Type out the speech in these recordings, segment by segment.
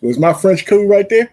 Was my French cool right there?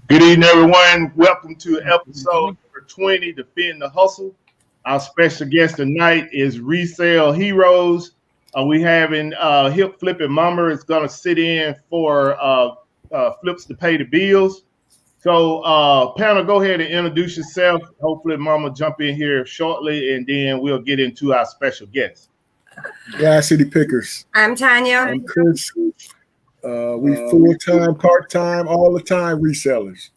Good evening, everyone. Welcome to episode number 20, Defend the Hustle. Our special guest tonight is Resale Heroes. We having Hipflip and Mama is going to sit in for Flips to pay the bills. So, panel, go ahead and introduce yourself. Hopefully, Mama jump in here shortly, and then we'll get into our special guest. Glass City Pickers. I'm Tanya. I'm Chris. We full-time, part-time, all the time resellers.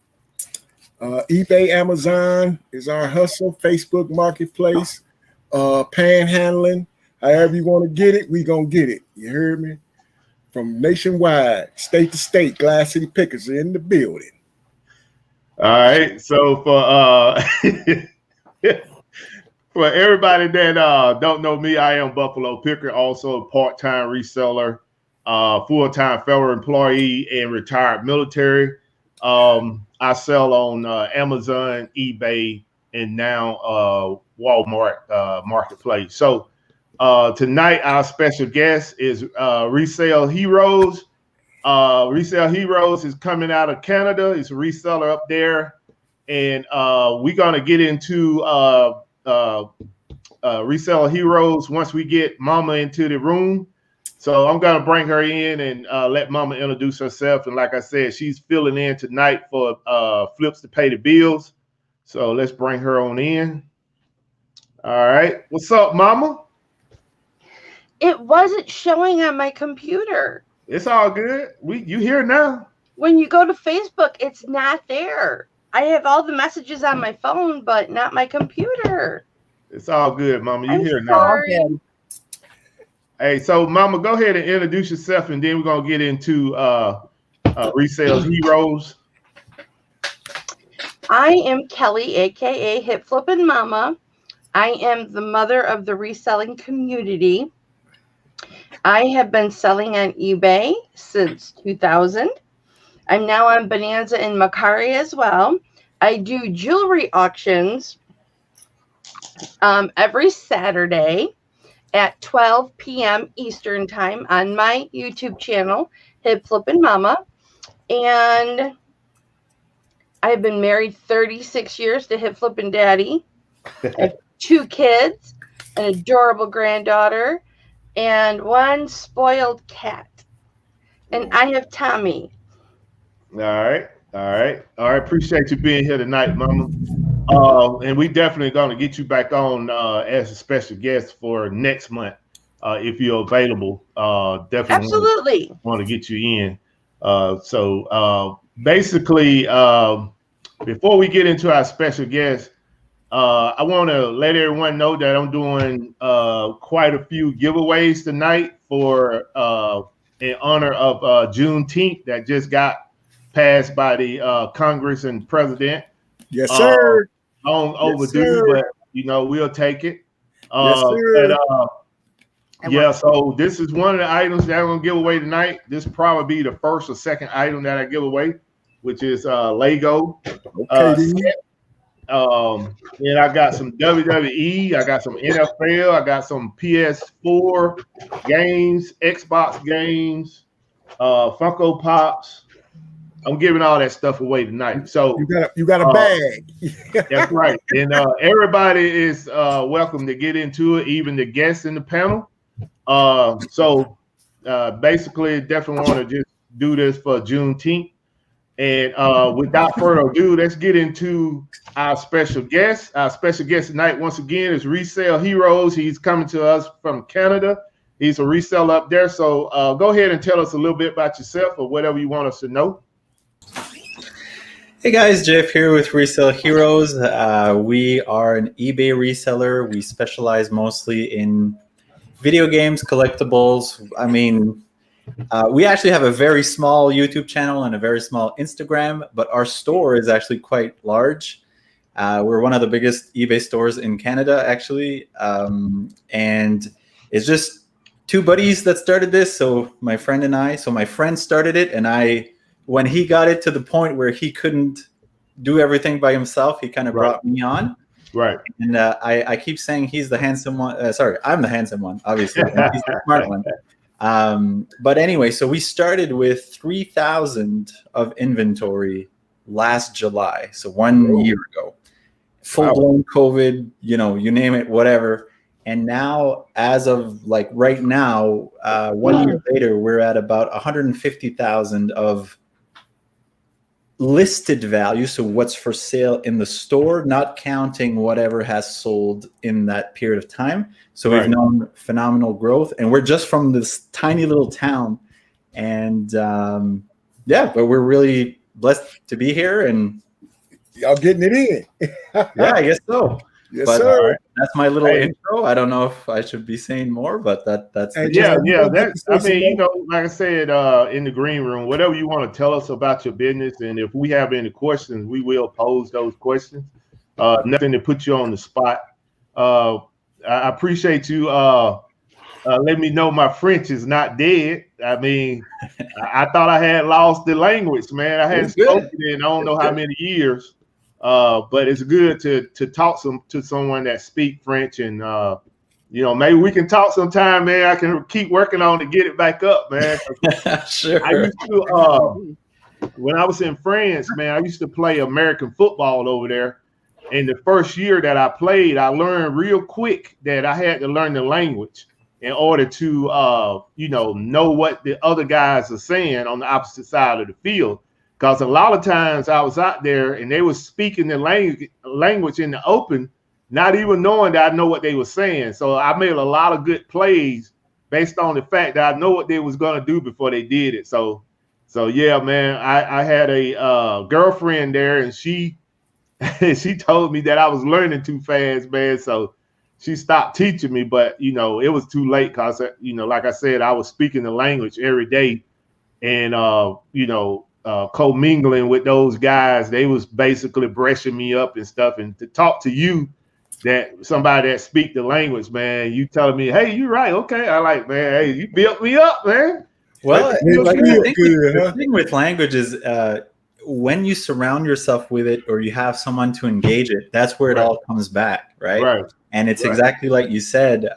eBay, Amazon is our hustle. Facebook Marketplace, panhandling. However you want to get it, we gonna get it. You heard me? From nationwide, state to state, Glass City Pickers are in the building. All right. So for for everybody that don't know me, I am Buffalo Picker, also a part-time reseller. Full-time federal employee and retired military. I sell on Amazon, eBay, and now Walmart Marketplace. So tonight, our special guest is Resale Heroes. Resale Heroes is coming out of Canada. It's a reseller up there. And we're going to get into Resale Heroes once we get Mama into the room. So I'm going to bring her in and let Mama introduce herself. And like I said, she's filling in tonight for Flips to pay the bills. So let's bring her on in. All right. What's up, Mama? It wasn't showing on my computer. It's all good. You here now. When you go to Facebook, it's not there. I have all the messages on my phone, but not my computer. It's all good, Mama. You I'm here now? sorry. Hey, so Mama, go ahead and introduce yourself, and then we're gonna get into Resale Heroes. I am Kelly, aka Hipflip and Mama. I am the mother of the reselling community. I have been selling on eBay since 2000. I'm now on Bonanza and Macari as well. I do jewelry auctions every Saturday at 12 p.m. Eastern Time on my YouTube channel, Hipflip and Mama. And I've been married 36 years to Hipflip and Daddy. I have 2 kids, an adorable granddaughter, and 1 spoiled cat. And I have Tommy. All right. Appreciate you being here tonight, Mama. And we definitely going to get you back on as a special guest for next month if you're available. Definitely Absolutely want to get you in. So basically, before we get into our special guest, I want to let everyone know that I'm doing quite a few giveaways tonight for in honor of Juneteenth that just got passed by the Congress and President. Yes, sir. Long overdue, but we'll take it. Yes, sir. But so this is one of the items that I'm gonna give away tonight. This will probably be the first or second item that I give away, which is Lego. Okay. And I got some WWE, I got some NFL, I got some PS4 games, Xbox games, Funko Pops. I'm giving all that stuff away tonight. So you got a bag. That's right. And everybody is welcome to get into it, even the guests in the panel. So basically, definitely want to just do this for Juneteenth. And without further ado, let's get into our special guest. Our special guest tonight, once again, is Resale Heroes. He's coming to us from Canada. He's a reseller up there. So go ahead and tell us a little bit about yourself or whatever you want us to know. Hey guys, Jeff here with Resale Heroes. We are an eBay reseller. We specialize mostly in video games, collectibles. I mean, we actually have a very small YouTube channel and a very small Instagram, but our store is actually quite large. We're one of the biggest eBay stores in Canada, actually. And it's just 2 buddies that started this. So my friend and I, my friend started it, and when he got it to the point where he couldn't do everything by himself, he kind of brought me on. Right. And I keep saying he's the handsome one. Sorry, I'm the handsome one, obviously. And he's the smart one. But anyway, so we started with 3,000 of inventory last July. So 1 year ago. Full-blown COVID, you name it, whatever. And now, as of like right now, 1 year later, we're at about 150,000 of listed value, so what's for sale in the store, not counting whatever has sold in that period of time. So we've known phenomenal growth, and we're just from this tiny little town. And but we're really blessed to be here, and y'all getting it in. Yeah, I guess so. Yes, sir. That's my little intro. I don't know if I should be saying more, but that's like I said in the green room, whatever you want to tell us about your business, and if we have any questions, we will pose those questions. Nothing to put you on the spot. I appreciate you letting me know my French is not dead. I mean, I thought I had lost the language, man. I hadn't spoken it in I don't know how many years. But it's good to talk to someone that speak French, and maybe we can talk sometime, man. I can keep working on to get it back up, man. Sure. I used to when I was in France, man, I used to play American football over there. And the first year that I played, I learned real quick that I had to learn the language in order to know what the other guys are saying on the opposite side of the field. Because a lot of times I was out there and they were speaking the language in the open, not even knowing that I know what they were saying. So I made a lot of good plays based on the fact that I know what they was going to do before they did it. So yeah, man, I had a girlfriend there, and she she told me that I was learning too fast, man. So she stopped teaching me, but you know, it was too late because you know, like I said, I was speaking the language every day, and you know, co-mingling with those guys. They was basically brushing me up and stuff. And to talk to you, that somebody that speak the language, man, you telling me, hey, you're right, okay. I like, man, hey, you built me up, man. Well, Like, the thing with language is when you surround yourself with it or you have someone to engage it, that's where it all comes back, right? Right. And it's exactly like you said.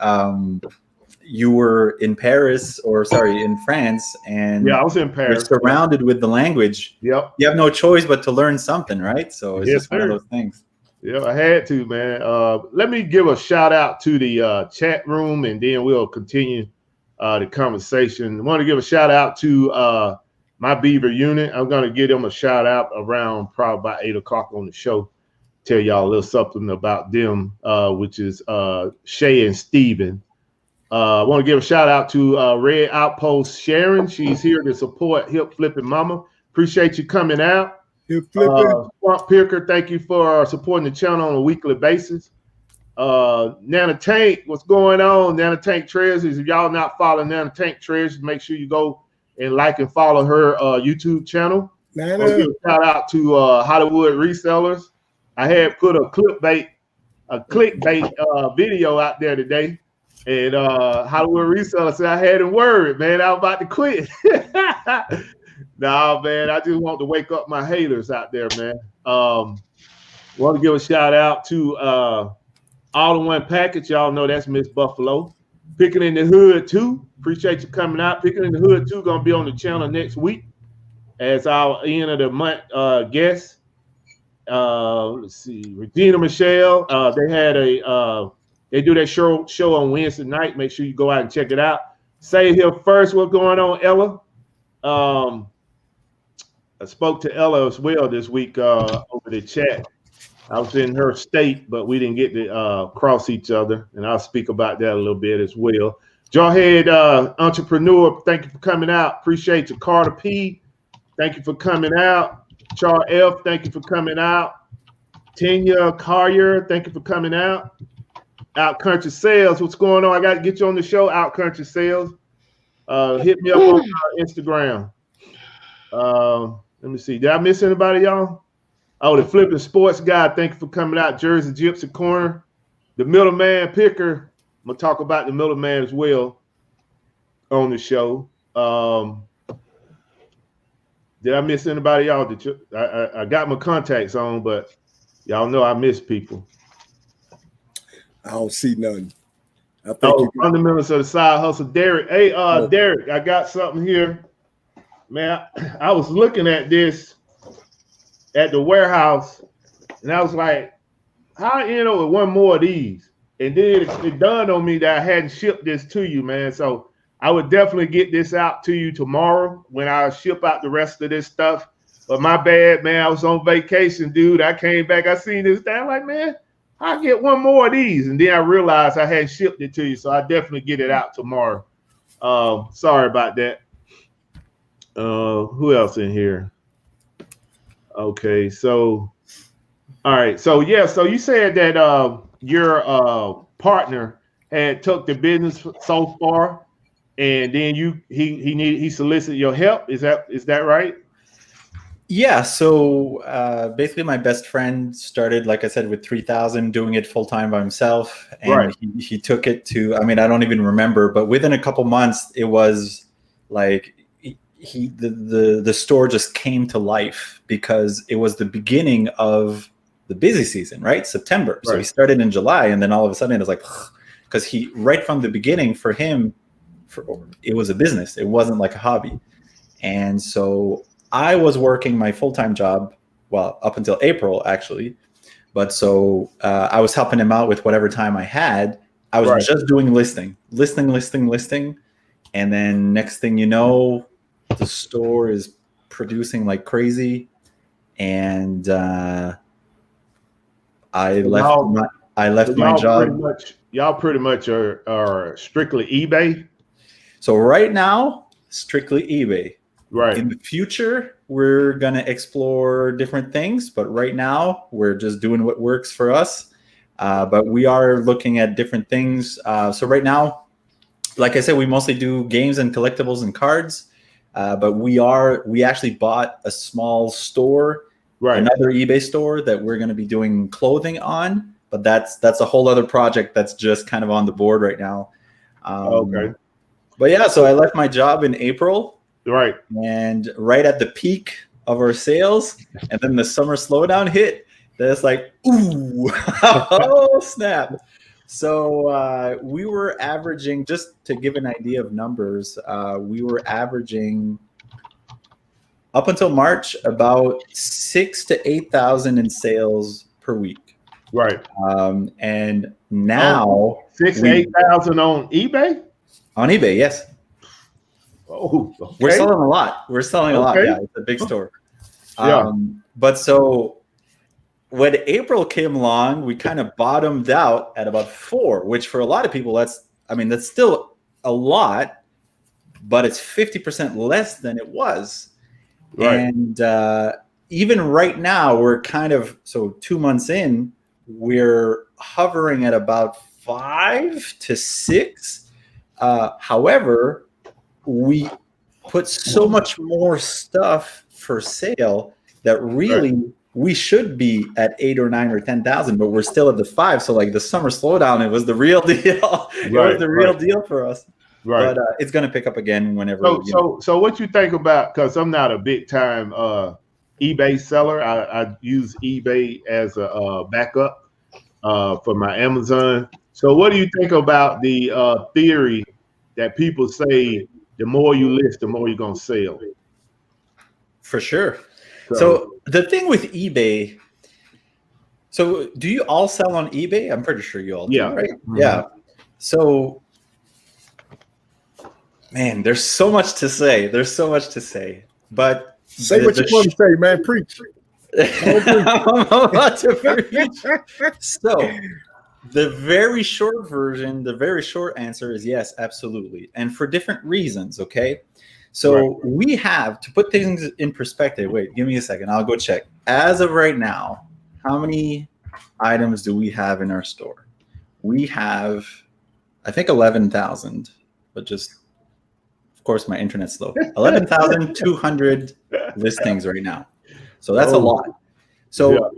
You were in Paris, or sorry, in France, and yeah, I was in Paris. You're surrounded with the language. Yep. You have no choice but to learn something, right? So it's just one of those things. Yeah, I had to, man. Let me give a shout out to the chat room, and then we'll continue the conversation. I want to give a shout out to my Beaver unit. I'm going to give them a shout out around probably about 8 o'clock on the show. Tell y'all a little something about them, which is Shay and Steven. I want to give a shout out to Red Outpost Sharon. She's here to support Hipflip and Mama. Appreciate you coming out. Swamp Picker, thank you for supporting the channel on a weekly basis. Nana Tank, what's going on? Nana Tank Treasures. If y'all not following Nana Tank Treasures, make sure you go and like and follow her YouTube channel. Nana. Give a shout out to Hollywood Resellers. I had put a clickbait video out there today. And Hollywood Reseller said I had him worried, man. I was about to quit. Nah, man, I just want to wake up my haters out there, man. Want to give a shout out to All in One Package. Y'all know that's Miss Buffalo. Picking in the Hood 2. Appreciate you coming out. Picking in the Hood 2 gonna be on the channel next week as our end of the month guest. Let's see, Regina Michelle. They had a they do that show on Wednesday night. Make sure you go out and check it out. Say here first, what's going on, Ella? I spoke to Ella as well this week over the chat. I was in her state, but we didn't get to cross each other, and I'll speak about that a little bit as well. Jawhead Entrepreneur, thank you for coming out. Appreciate you. Carter P, thank you for coming out. Char F, thank you for coming out. Tanya Collier, thank you for coming out. Out Country Sales, what's going on? I got to get you on the show. Out Country Sales, hit me up on Instagram. Let me see. Did I miss anybody, y'all? Oh, the Flipping Sports Guy, thank you for coming out. Jersey Gypsy Corner, the Middleman Picker. I'm gonna talk about the Middleman as well on the show. Did I miss anybody, y'all? Did you? I got my contacts on, but y'all know I miss people. I don't see nothing. Fundamentals of the Side Hustle. Derek. Hey, Derek, I got something here. Man, I was looking at this at the warehouse, and I was like, how I end up with one more of these? And then it dawned on me that I hadn't shipped this to you, man. So I would definitely get this out to you tomorrow when I ship out the rest of this stuff. But my bad, man. I was on vacation, dude. I came back. I seen this thing. I'm like, man, I'll get one more of these. And then I realized I hadn't shipped it to you. So I definitely get it out tomorrow. Sorry about that. Who else in here? Okay, so all right. So yeah, so you said that your partner had took the business so far, and then he solicited your help. Is that right? Yeah, so basically my best friend started, like I said, with 3,000, doing it full time by himself. And right. he took it to, I mean, I don't even remember, but within a couple months, it was like the store just came to life because it was the beginning of the busy season, right? September. Right. So he started in July, and then all of a sudden it was like, because he, right from the beginning for him, it was a business. It wasn't like a hobby. And so I was working my full-time job, well, up until April, actually. But so I was helping him out with whatever time I had. I was just doing listing. And then next thing you know, the store is producing like crazy. And I left my job. Y'all pretty much are strictly eBay. So right now, strictly eBay. Right. In the future, we're going to explore different things, but right now we're just doing what works for us. But we are looking at different things. So right now, like I said, we mostly do games and collectibles and cards. But we actually bought a small store, Right. another eBay store that we're going to be doing clothing on. But that's a whole other project that's just kind of on the board right now. Okay. But yeah, so I left my job in April. Right. And right at the peak of our sales, and then the summer slowdown hit. That's like, ooh, oh snap! So we were averaging, just to give an idea of numbers, we were averaging up until March about 6,000 to 8,000 in sales per week. Right. And now 6,000 to 8,000 on eBay. On eBay, yes. Oh, okay. We're selling a lot. We're selling a lot. Yeah, it's a big store. Yeah. But so when April came along, we kind of bottomed out at about 4, which for a lot of people, that's still a lot, but it's 50% less than it was. Right. And even right now, we're kind of, so 2 months in, we're hovering at about 5 to 6. However, we put so much more stuff for sale that really we should be at 8 or 9 or 10,000, but we're still at the 5. So like the summer slowdown, it was the real deal. It was the real deal for us. Right. But it's going to pick up again whenever. So what you think about? Because I'm not a big time eBay seller. I use eBay as a backup for my Amazon. So what do you think about the theory that people say the more you list, the more you're going to sell? For sure. So the thing with eBay, so do you all sell on eBay? I'm pretty sure you all do, right? Mm-hmm. Yeah. So, man, there's so much to say. But say what you want to say, man. Preach. I'm about to preach. So the very short version, the very short answer is yes, absolutely. And for different reasons, okay? So we have, to put things in perspective, wait, give me a second. I'll go check. As of right now, how many items do we have in our store? We have, I think, 11,000, but just, of course, my internet's slow. 11,200 listings right now. So that's a lot. So,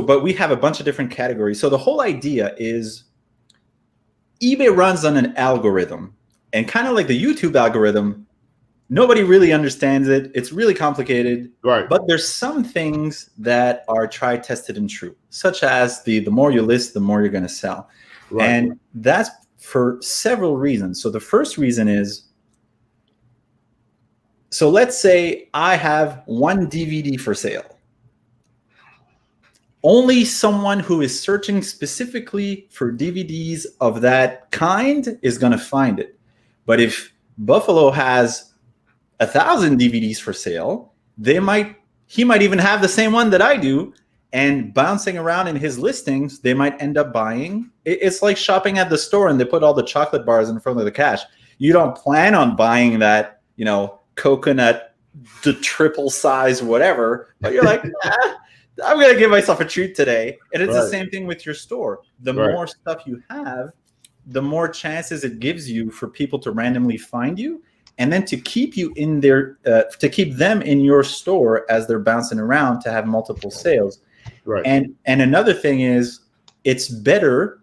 but we have a bunch of different categories. So the whole idea is eBay runs on an algorithm, and kind of like the YouTube algorithm, nobody really understands it. It's really complicated. Right. But there's some things that are tried, tested, and true, such as the more you list, the more you're going to sell. Right. And that's for several reasons. So the first reason is, so let's say I have one DVD for sale. Only someone who is searching specifically for DVDs of that kind is going to find it. But if Buffalo has 1,000 DVDs for sale, he might even have the same one that I do, and bouncing around in his listings, they might end up buying. It's like shopping at the store and they put all the chocolate bars in front of the cash. You don't plan on buying that, coconut, the triple size, whatever, but you're like, I'm going to give myself a treat today. And it's the same thing with your store. The more stuff you have, the more chances it gives you for people to randomly find you, and then to keep you in there, to keep them in your store as they're bouncing around to have multiple sales. Right. And another thing is, it's better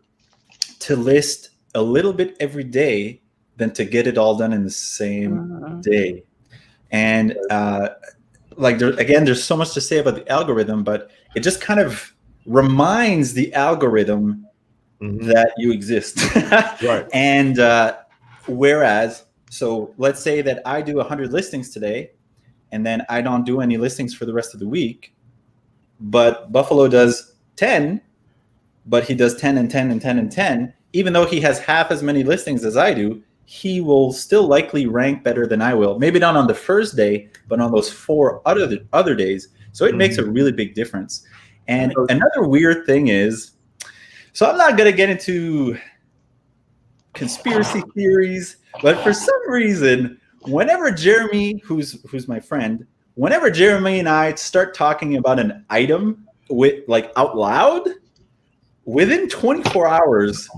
to list a little bit every day than to get it all done in the same day. And there's so much to say about the algorithm, but it just kind of reminds the algorithm that you exist. Right. And whereas, so let's say that I do 100 listings today, and then I don't do any listings for the rest of the week, but Buffalo does 10, but he does 10 and 10 and 10 and 10, even though he has half as many listings as I do, he will still likely rank better than I will. Maybe not on the first day, but on those 4 other days. So it makes a really big difference. And another weird thing is, so I'm not going to get into conspiracy theories, but for some reason, whenever Jeremy, who's my friend, whenever Jeremy and I start talking about an item with like out loud, within 24 hours,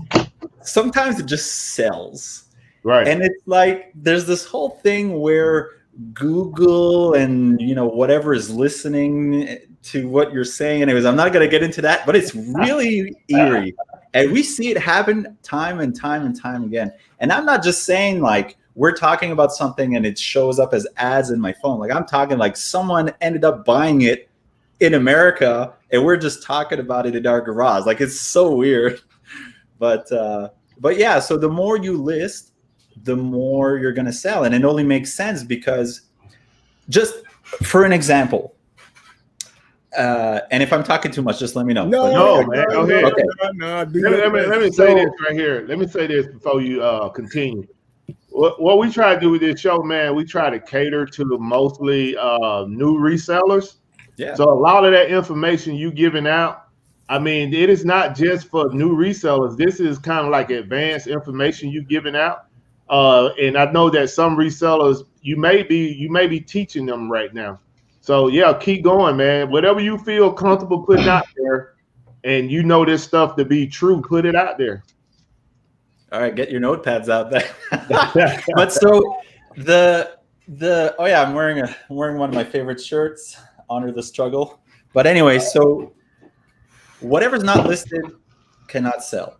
sometimes it just sells. Right. And it's like there's this whole thing where Google and whatever is listening to what you're saying. Anyways, I'm not gonna get into that, but it's really eerie. And we see it happen time and time and time again. And I'm not just saying like we're talking about something and it shows up as ads in my phone. Like I'm talking like someone ended up buying it in America and we're just talking about it in our garage. Like it's so weird. But yeah, so the more you list, the more you're gonna sell. And it only makes sense because just for an example, and if I'm talking too much, just let me know. No, man, go ahead. Okay. Let me say this right here. Let me say this before you continue. What we try to do with this show, man, we try to cater to mostly new resellers. Yeah. So a lot of that information you giving out, I mean, it is not just for new resellers. This is kind of like advanced information you giving out. And I know that some resellers you may be teaching them right now. So yeah, keep going, man. Whatever you feel comfortable putting out there, and this stuff to be true, put it out there. All right, get your notepads out there. But so I'm wearing one of my favorite shirts, Honor the Struggle. But anyway, so whatever's not listed cannot sell,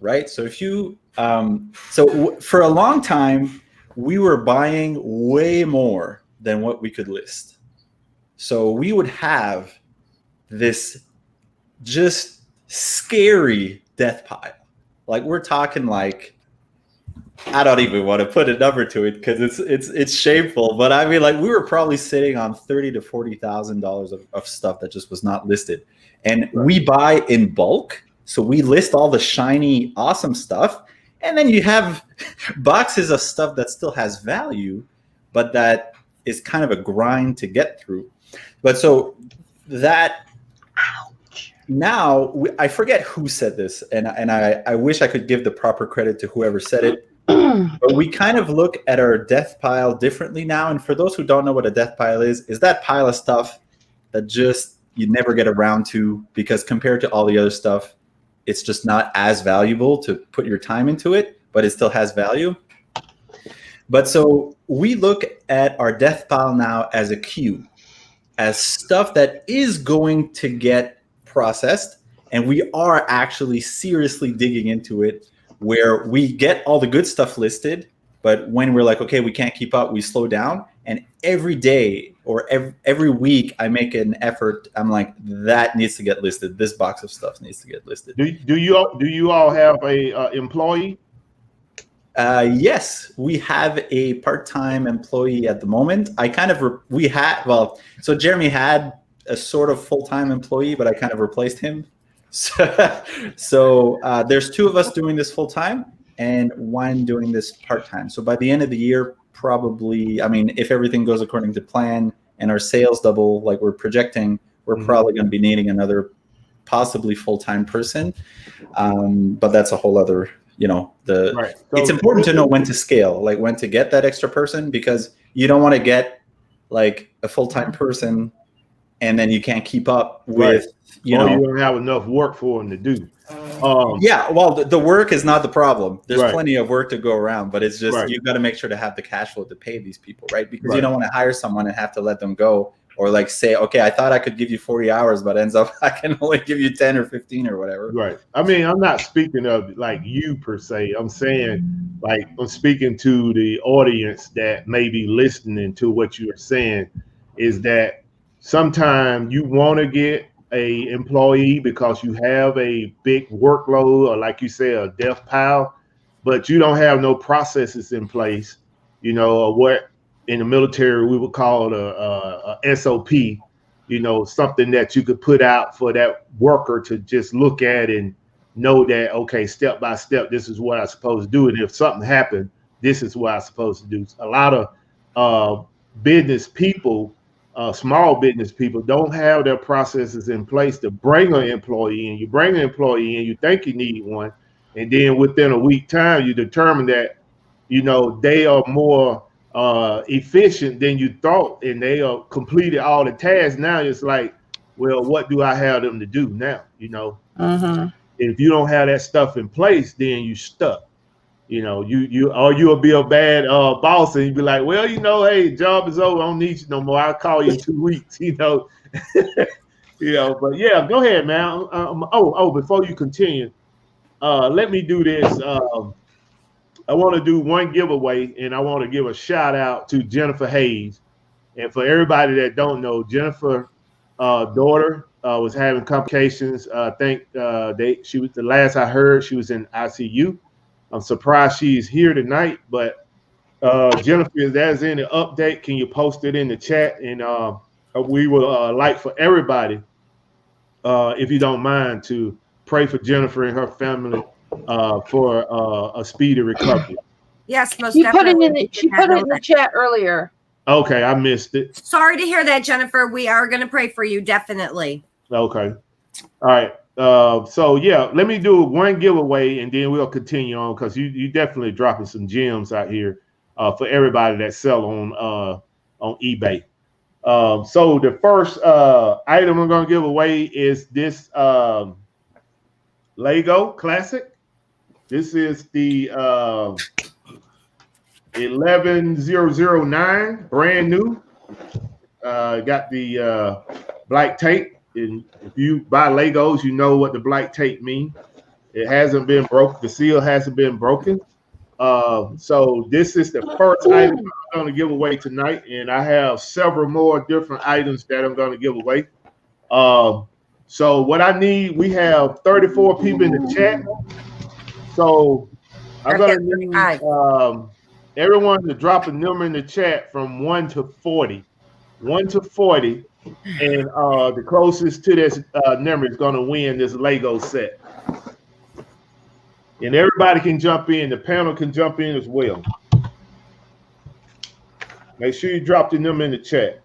right? So if you for a long time we were buying way more than what we could list. So we would have this just scary death pile. Like we're talking like, I don't even want to put a number to it because it's shameful. But I mean, like we were probably sitting on $30,000 to $40,000 of stuff that just was not listed. And we buy in bulk. So we list all the shiny, awesome stuff. And then you have boxes of stuff that still has value, but that is kind of a grind to get through. But so that now I forget who said this, and I wish I could give the proper credit to whoever said it. But we kind of look at our death pile differently now. And for those who don't know what a death pile is that pile of stuff that just you never get around to because compared to all the other stuff, it's just not as valuable to put your time into it, but it still has value. But so we look at our death pile now as a queue, as stuff that is going to get processed. And we are actually seriously digging into it where we get all the good stuff listed. But when we're like, okay, we can't keep up, we slow down. And every day or every week I make an effort. I'm like, that needs to get listed. This box of stuff needs to get listed. Do you all have a employee? Yes, we have a part-time employee at the moment. So Jeremy had a sort of full-time employee, but I kind of replaced him. So there's two of us doing this full-time and one doing this part-time. So by the end of the year, probably, I mean, if everything goes according to plan and our sales double like we're projecting, we're probably going to be needing another possibly full-time person. But that's a whole other, it's important to know when to scale, like when to get that extra person, because you don't want to get like a full-time person and then you can't keep up with, you don't have enough work for them to do. The work is not the problem. There's plenty of work to go around, but it's just you've got to make sure to have the cash flow to pay these people, right? Because you don't want to hire someone and have to let them go, or like say, okay, I thought I could give you 40 hours, but ends up I can only give you 10 or 15 or whatever. Right. I mean, I'm not speaking of like you per se. I'm saying like I'm speaking to the audience that may be listening to what you're saying, is that sometimes you want to get a employee because you have a big workload, or like you say, a death pile, but you don't have no processes in place, or what in the military we would call a SOP, something that you could put out for that worker to just look at and know that, okay, step by step, this is what I'm supposed to do. And if something happened, this is what I'm supposed to do. A lot of business people, small business people, don't have their processes in place to bring an employee in. You bring an employee in, you think you need one, and then within a week time, you determine that, they are more efficient than you thought, and they completed all the tasks. Now it's like, well, what do I have them to do now? You know, if you don't have that stuff in place, then you stuck. You know, you'll be a bad boss, and you'd be like, well, you know, hey, job is over. I don't need you no more. I'll call you in 2 weeks. You know, But yeah, go ahead, man. Before you continue, let me do this. I want to do one giveaway, and I want to give a shout out to Jennifer Hayes. And for everybody that don't know, Jennifer daughter was having complications. I think she was, the last I heard, she was in ICU. I'm surprised she's here tonight, but Jennifer, if there's any update, can you post it in the chat? And we will like for everybody, if you don't mind, to pray for Jennifer and her family for a speedy recovery. Yes, most She definitely. she put it in the chat earlier. Okay, I missed it. Sorry to hear that, Jennifer. We are going to pray for you, definitely. Okay. All right. So yeah, let me do one giveaway and then we'll continue on, because you definitely dropping some gems out here for everybody that sell on eBay. So the first item I'm gonna give away is this Lego Classic. This is the 11009, brand new. Got the black tape. And if you buy Legos, you know what the black tape means. It hasn't been broken. The seal hasn't been broken. So this is the first item I'm going to give away tonight, and I have several more different items that I'm going to give away. So what I need, we have 34 people in the chat. So I'm going to need everyone to drop a number in the chat from 1 to 40. 1 to 40. And the closest to this number is going to win this Lego set. And everybody can jump in. The panel can jump in as well. Make sure you drop the number in the chat.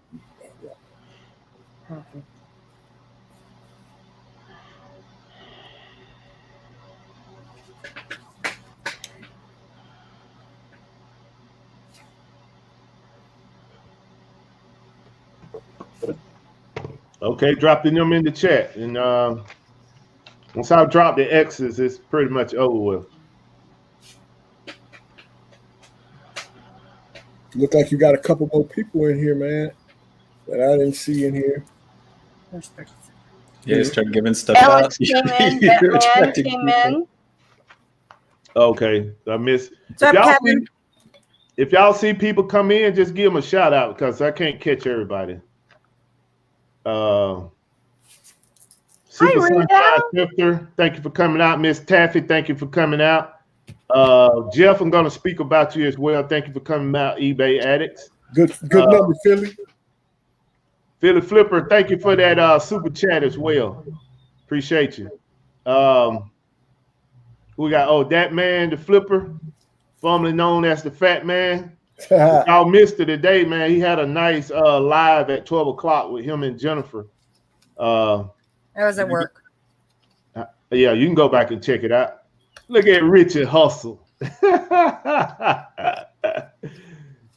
Okay, drop the number in the chat. And once I drop the X's, it's pretty much over with. Look like you got a couple more people in here, man, that I didn't see in here. Yeah, start giving stuff Alex out. came in. Batman came in. Okay, I missed. What's up, Kevin? If y'all see people come in, just give them a shout out, because I can't catch everybody. Super Sunshine Shifter, thank you for coming out. Miss Taffy, thank you for coming out. Jeff, I'm going to speak about you as well. Thank you for coming out, eBay Addicts. Good number, Philly. Philly Flipper, thank you for that super chat as well. Appreciate you. We got, that man, the Flipper, formerly known as the Fat Man. Y'all missed it today, man. He had a nice live at 12 o'clock with him and Jennifer. I was at work. Yeah, you can go back and check it out. Look at Richard hustle.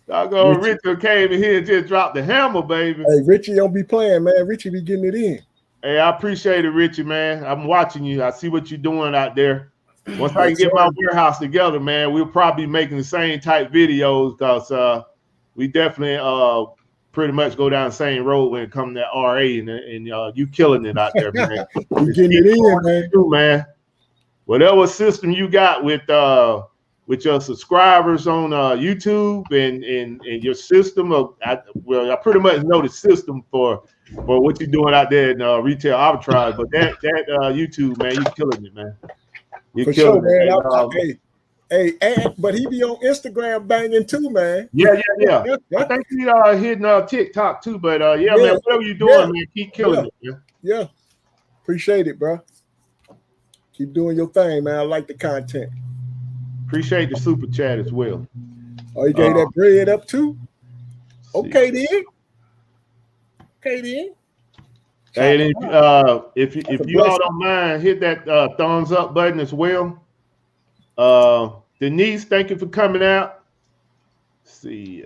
Doggone Richard came in here and just dropped the hammer, baby. Hey, Richie don't be playing, man. Richie be getting it in. Hey, I appreciate it, Richie, man. I'm watching you. I see what you're doing out there. Once I can get my warehouse together, man, we'll probably be making the same type videos, because we definitely pretty much go down the same road when it comes to RA, and you killing it out there, man. You getting it in, man. Whatever system you got with your subscribers on YouTube and your system I pretty much know the system for what you're doing out there in retail arbitrage, but that YouTube, man, you killing it, man. You for sure, man. But he be on Instagram banging too, man. Yeah. I think he hitting TikTok too, but man, whatever you're doing, man, keep killing it, man. Yeah, appreciate it, bro. Keep doing your thing, man. I like the content. Appreciate the super chat as well. Oh, you gave that bread up too? Okay, then. Hey, if you all don't mind, hit that thumbs up button as well. Denise, thank you for coming out. see.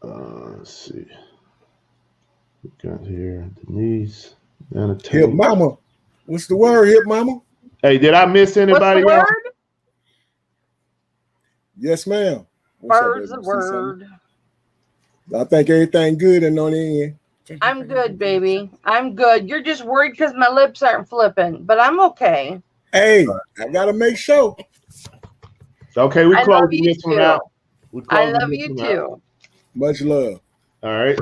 Let's see. We got here Denise. Hip Mama. What's the word, Hip Mama? Hey, did I miss anybody? What's the word? Yes, ma'am. Bird's a word. I think everything good and on the end. I'm good, baby. I'm good. You're just worried because my lips aren't flipping, but I'm okay. Hey, I gotta make sure. Okay, we I love closing you this one too. out. I love you too. Much love. All right.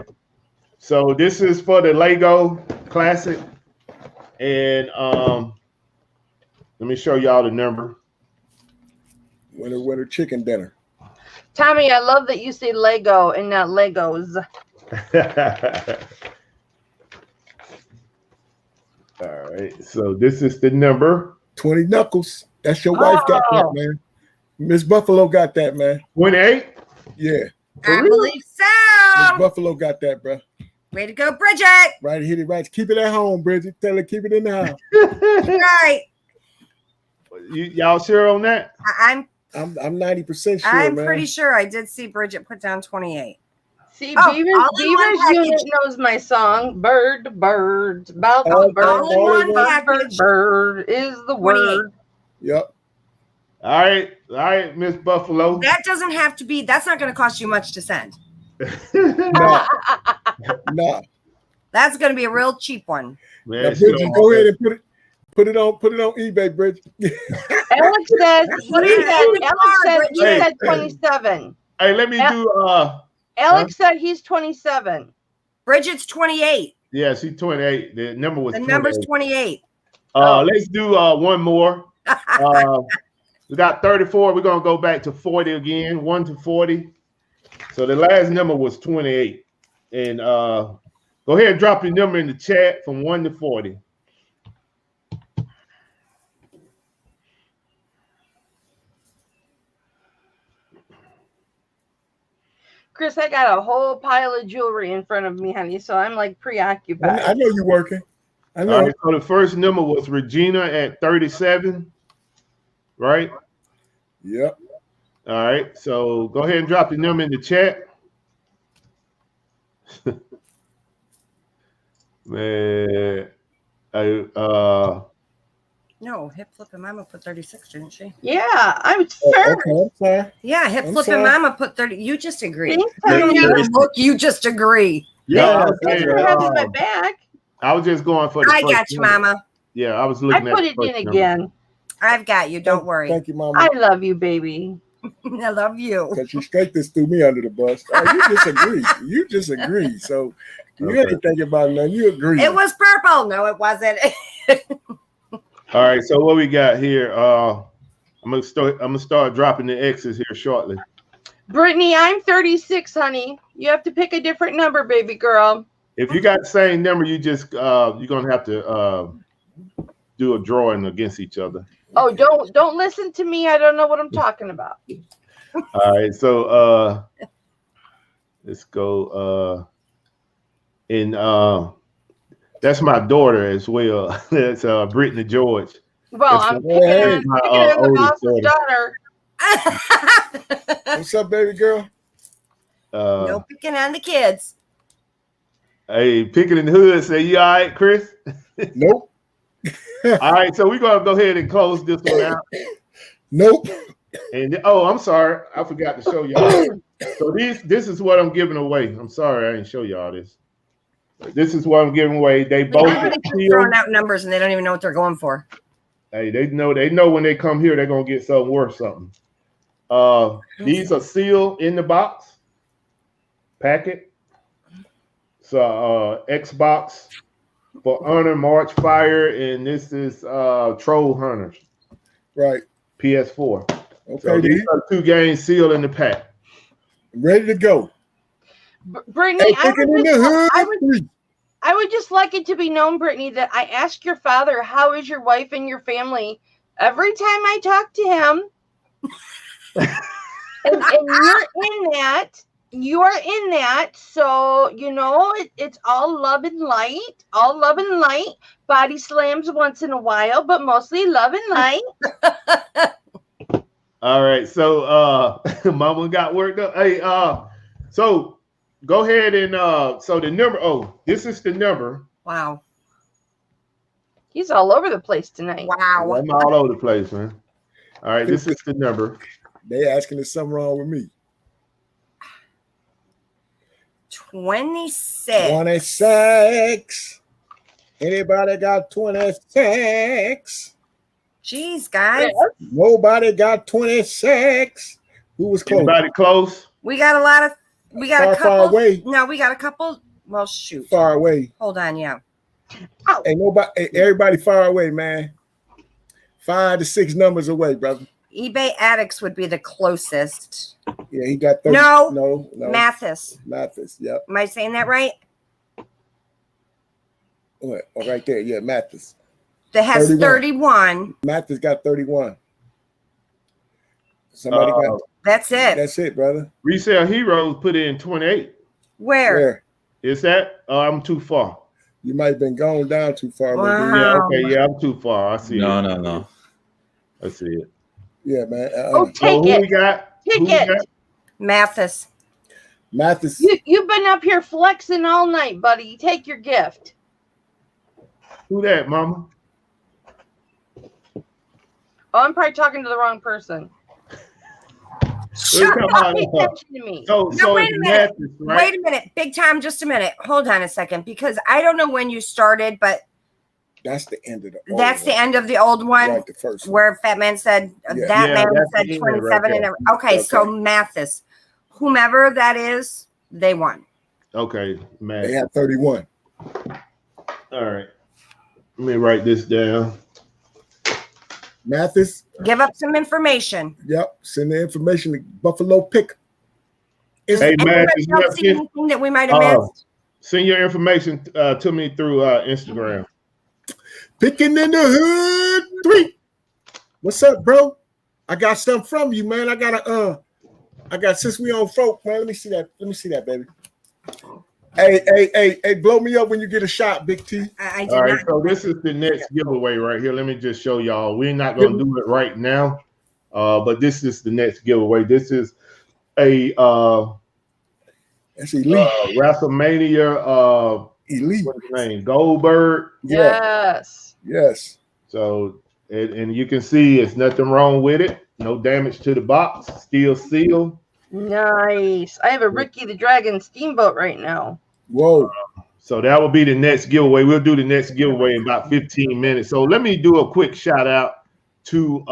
So this is for the Lego Classic. And let me show y'all the number. Winter chicken dinner. Tommy, I love that you say Lego and not Legos. All right. So this is the number. 20 knuckles. That's your wife got that, man. Miss Buffalo got that, man. 28? Yeah. I believe so. Miss Buffalo got that, bro. Way to go, Bridget. Right, hit it right. Keep it at home, Bridget. Tell her keep it in the house. Right. Y'all sure on that? I'm 90% sure, I'm man. pretty sure I did see Bridget put down 28. See, Oh, Beaver's all in one unit package. knows my song. Bird, about All the bird. all in one Bird, package. bird is the 28. word. Yep. All right, Miss Buffalo. That doesn't have to be. That's not going to cost you much to send. No. No. That's going to be a real cheap one. Man, Now, Bridget, go ahead and put it on eBay, Bridget. Alex says What is that? he said 27. Hey, let me do Alex said he's 27. Bridget's 28. yeah, she's 28. The number was The 28. number's 28. Let's do one more. We got 34. We're gonna go back to 40 again, 1 to 40. So the last number was 28. And go ahead and drop your number in the chat from 1 to 40. Chris, I got a whole pile of jewelry in front of me, honey, so I'm like preoccupied. I know you're working. I know. All right, so the first number was Regina at 37, right? Yep. All right, so go ahead and drop the number in the chat. Man, No, Hipflip and Mama put 36, didn't she? Yeah, I'm fair. Okay, I'm sorry. Yeah, I'm Hipflip sorry. and Mama put 30. You just agree. Thanks, You don't honey. even look. You just agree. yeah, I was, Thanks saying, for having my back. I was just going for the I first got you, number. Mama. Yeah, I was I looking at put the it first in number. again. I've got you. Don't worry. Thank you, Mama. I love you, baby. I love you. Because you straight this threw me under the bus. Oh, you disagree. You disagree. So you Okay. ain't thinking about nothing. You agree. It was purple. No, it wasn't. All right, so what we got here? I'm gonna start dropping the X's here shortly. Brittany, I'm 36, honey. You have to pick a different number, baby girl. If you got the same number, you just you're gonna have to do a drawing against each other. Oh, don't listen to me. I don't know what I'm talking about. All right, so let's go and that's my daughter as well. That's Brittany George. Well, That's I'm picking my on the oldest boss's daughter. What's up, baby girl? No picking on the kids. Hey, picking in the hood. Say you all right, Chris? Nope. All right, so we're gonna go ahead and close this one out. Nope. And oh, I'm sorry, I forgot to show y'all. So this is what I'm giving away. I'm sorry, I didn't show y'all this. This is what I'm giving away. They both Everybody keeps throwing out numbers and they don't even know what they're going for. Hey, they know when they come here, they're gonna get something worth something. These are sealed in the box packet. So Xbox for Honor March Fire, and this is Troll Hunters. Right. PS4. Okay, So these dude. are 2 games sealed in the pack. Ready to go. Brittany, Hey, picking in the hood. I would just like it to be known, Brittany, that I ask your father, how is your wife and your family? Every time I talk to him, and you're in that. You are in that, so you know it's all love and light, Body slams once in a while, but mostly love and light. All right. So Mama got worked up. Hey, so go ahead and so the number. Oh, this is the number. Wow. He's all over the place tonight. Wow. I'm all over the place, man. All right, this is the number. They asking if something wrong with me. 26. 26. Anybody got 26? Jeez, guys. Nobody got 26. Who was close? Anybody close? We got a lot of, we got a Far couple. away. No, we got a couple. Well, shoot. Far away. Hold on, yeah. Hey, everybody far away, man. 5 to 6 numbers away, brother. eBay Addicts would be the closest. Yeah, he got 30. No. No. Mathis. Mathis, yep. Am I saying that right? What? Oh, right there. Yeah, Mathis. That has 31. Mathis got 31. Somebody got. That's it. That's it, brother. Resale Heroes put in 28. Where? Is that? Oh, I'm too far. You might have been going down too far. Wow. Yeah, okay, yeah, I'm too far. I see it. No. I see it. Yeah, man. Oh, take So who it. we got? Take Who we it. got? Mathis. Mathis. You've been up here flexing all night, buddy. Take your gift. Who that, Mama? Oh, I'm probably talking to the wrong person. Come on, Pay attention to me. So wait it's a minute. Mathis, right? Wait a minute. Big time, just a minute. Hold on a second, because I don't know when you started, but That's the end of the old that's the one. end of the old one. Right, the first one. Where Fat Man said Yeah. that Yeah, man that's said the end 27 right and there. okay, so Mathis, whomever that is, they won. Okay, They Mathis. had 31. All right. Let me write this down. Mathis. Give up some information. Yep. Send the information to Buffalo Pick. Is Hey, anybody Mathis, you else got see anything that we might have missed? Send your information to me through Instagram. Picking in the hood 3. What's up, bro? I got something from you, man. I got since we on folk, man. Let me see that, baby. Hey, blow me up when you get a shot, Big T. I did All right, not. so this is the next giveaway right here. Let me just show y'all. We're not going to do it right now, but this is the next giveaway. This is a That's elite. WrestleMania Elite. what's his name? Goldberg. Yeah. Yes. So and you can see it's nothing wrong with it. No damage to the box. Still sealed. Nice. I have a Ricky the Dragon Steamboat right now. Whoa. So that will be the next giveaway. We'll do the next giveaway in about 15 minutes. So let me do a quick shout out to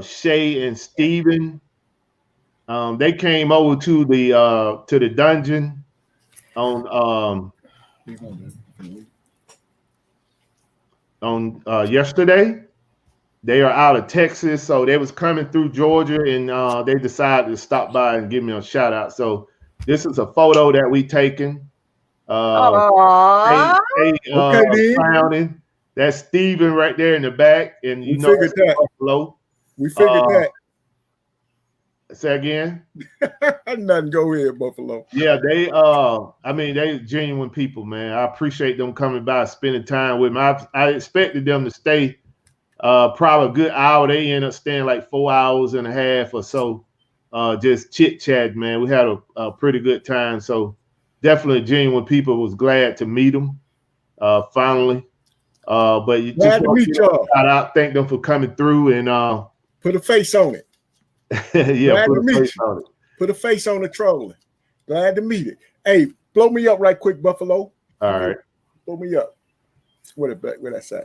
Shay and Steven. They came over to the dungeon on yesterday. They are out of Texas, so they was coming through Georgia, and they decided to stop by and give me a shout out. So this is a photo that we taken. Aww. Clowning. That's Steven right there in the back, and you We know figured that. Buffalo. We figured that. Say again. Nothing. Go ahead, Buffalo. Yeah, they they genuine people, man. I appreciate them coming by, spending time with me. I expected them to stay probably a good hour. They ended up staying like 4 hours and a half or so, just chit chat, man. We had a pretty good time. So definitely genuine people. Was glad to meet them finally. But you Glad just to want meet to y'all. shout out, thank them for coming through and Put a face on it. yeah, Glad put to a meet face you. on it. Put a face on the trolling. Glad to meet it. Hey, blow me up right quick, Buffalo. All right. Blow me up. Where that say?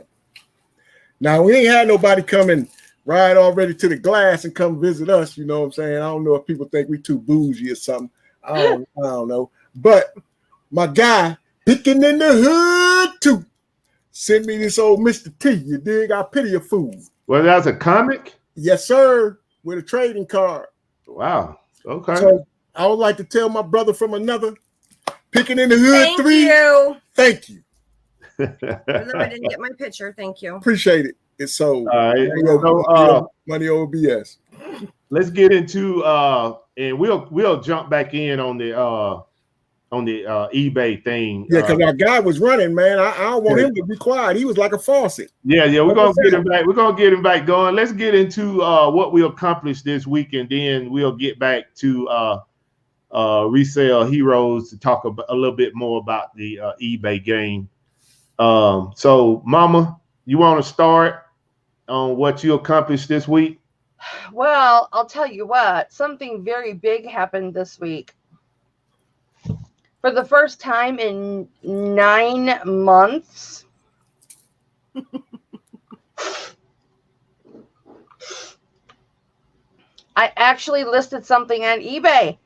Now we ain't had nobody come and ride already to the glass and come visit us. You know what I'm saying? I don't know if people think we too bougie or something. I don't know. But my guy picking in the hood too. Send me this old Mr. T. You dig? I pity a fool. Well, that's a comic. Yes, sir. With a trading card. Wow. Okay. So I would like to tell my brother from another, picking in the hood Thank 3. you. Thank you. Even though I didn't get my picture. Thank you. Appreciate it. It's sold. All right. Money over BS. Let's get into and we'll jump back in on eBay thing. Yeah, because our guy was running, man. I don't want him to be quiet. He was like a faucet. Yeah, we're gonna get him back. We're gonna get him back going. Let's get into what we accomplished this week, and then we'll get back to Resale Heroes to talk a little bit more about the eBay game. So, Mama, you want to start on what you accomplished this week? Well, I'll tell you what, something very big happened this week. For the first time in 9 months, I actually listed something on eBay.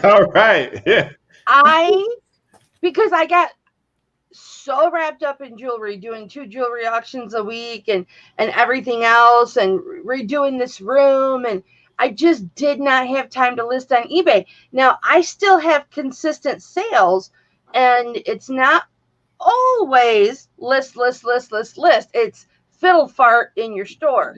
All right. Yeah. Because I got so wrapped up in jewelry, doing 2 jewelry auctions a week and everything else, and redoing this room, and I just did not have time to list on eBay. Now, I still have consistent sales, and it's not always list. It's fiddle fart in your store.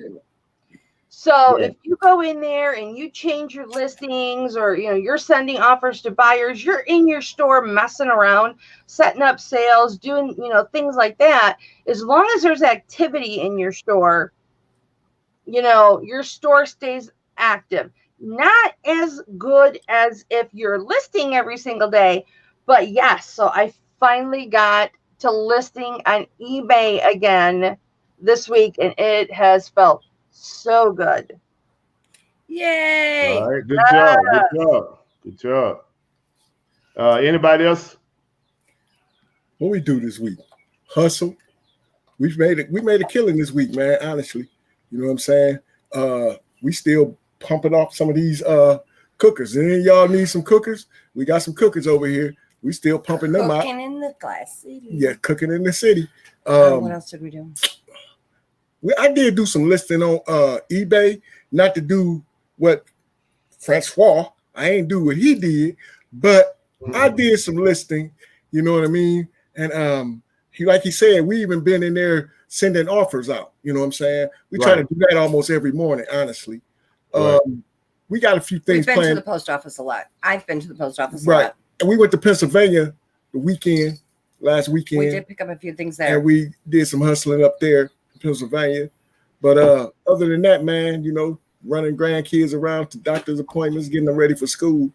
So if you go in there and you change your listings, or you're sending offers to buyers, you're in your store messing around, setting up sales, doing things like that. As long as there's activity in your store, your store stays active. Not as good as if you're listing every single day, but yes. So I finally got to listing on eBay again this week, and it has felt so good. Yay! All right, good job. Anybody else? What we do this week? Hustle. We made a killing this week, man. Honestly, you know what I'm saying. We still pumping off some of these cookers. And then y'all need some cookers. We got some cookers over here. We still pumping them out. Cooking in the Glass City. Yeah, cooking in the city. What else did we do? I did do some listing on eBay, not to do what Francois. I ain't do what he did, but I did some listing. You know what I mean? And like he said, we even been in there sending offers out. You know what I'm saying? We try to do that almost every morning, honestly. Right. We got a few things We've been planned. to the post office a lot. I've been to the post office a lot. And we went to Pennsylvania last weekend. We did pick up a few things there. And we did some hustling up there in Pennsylvania. But other than that, man, running grandkids around to doctor's appointments, getting them ready for school,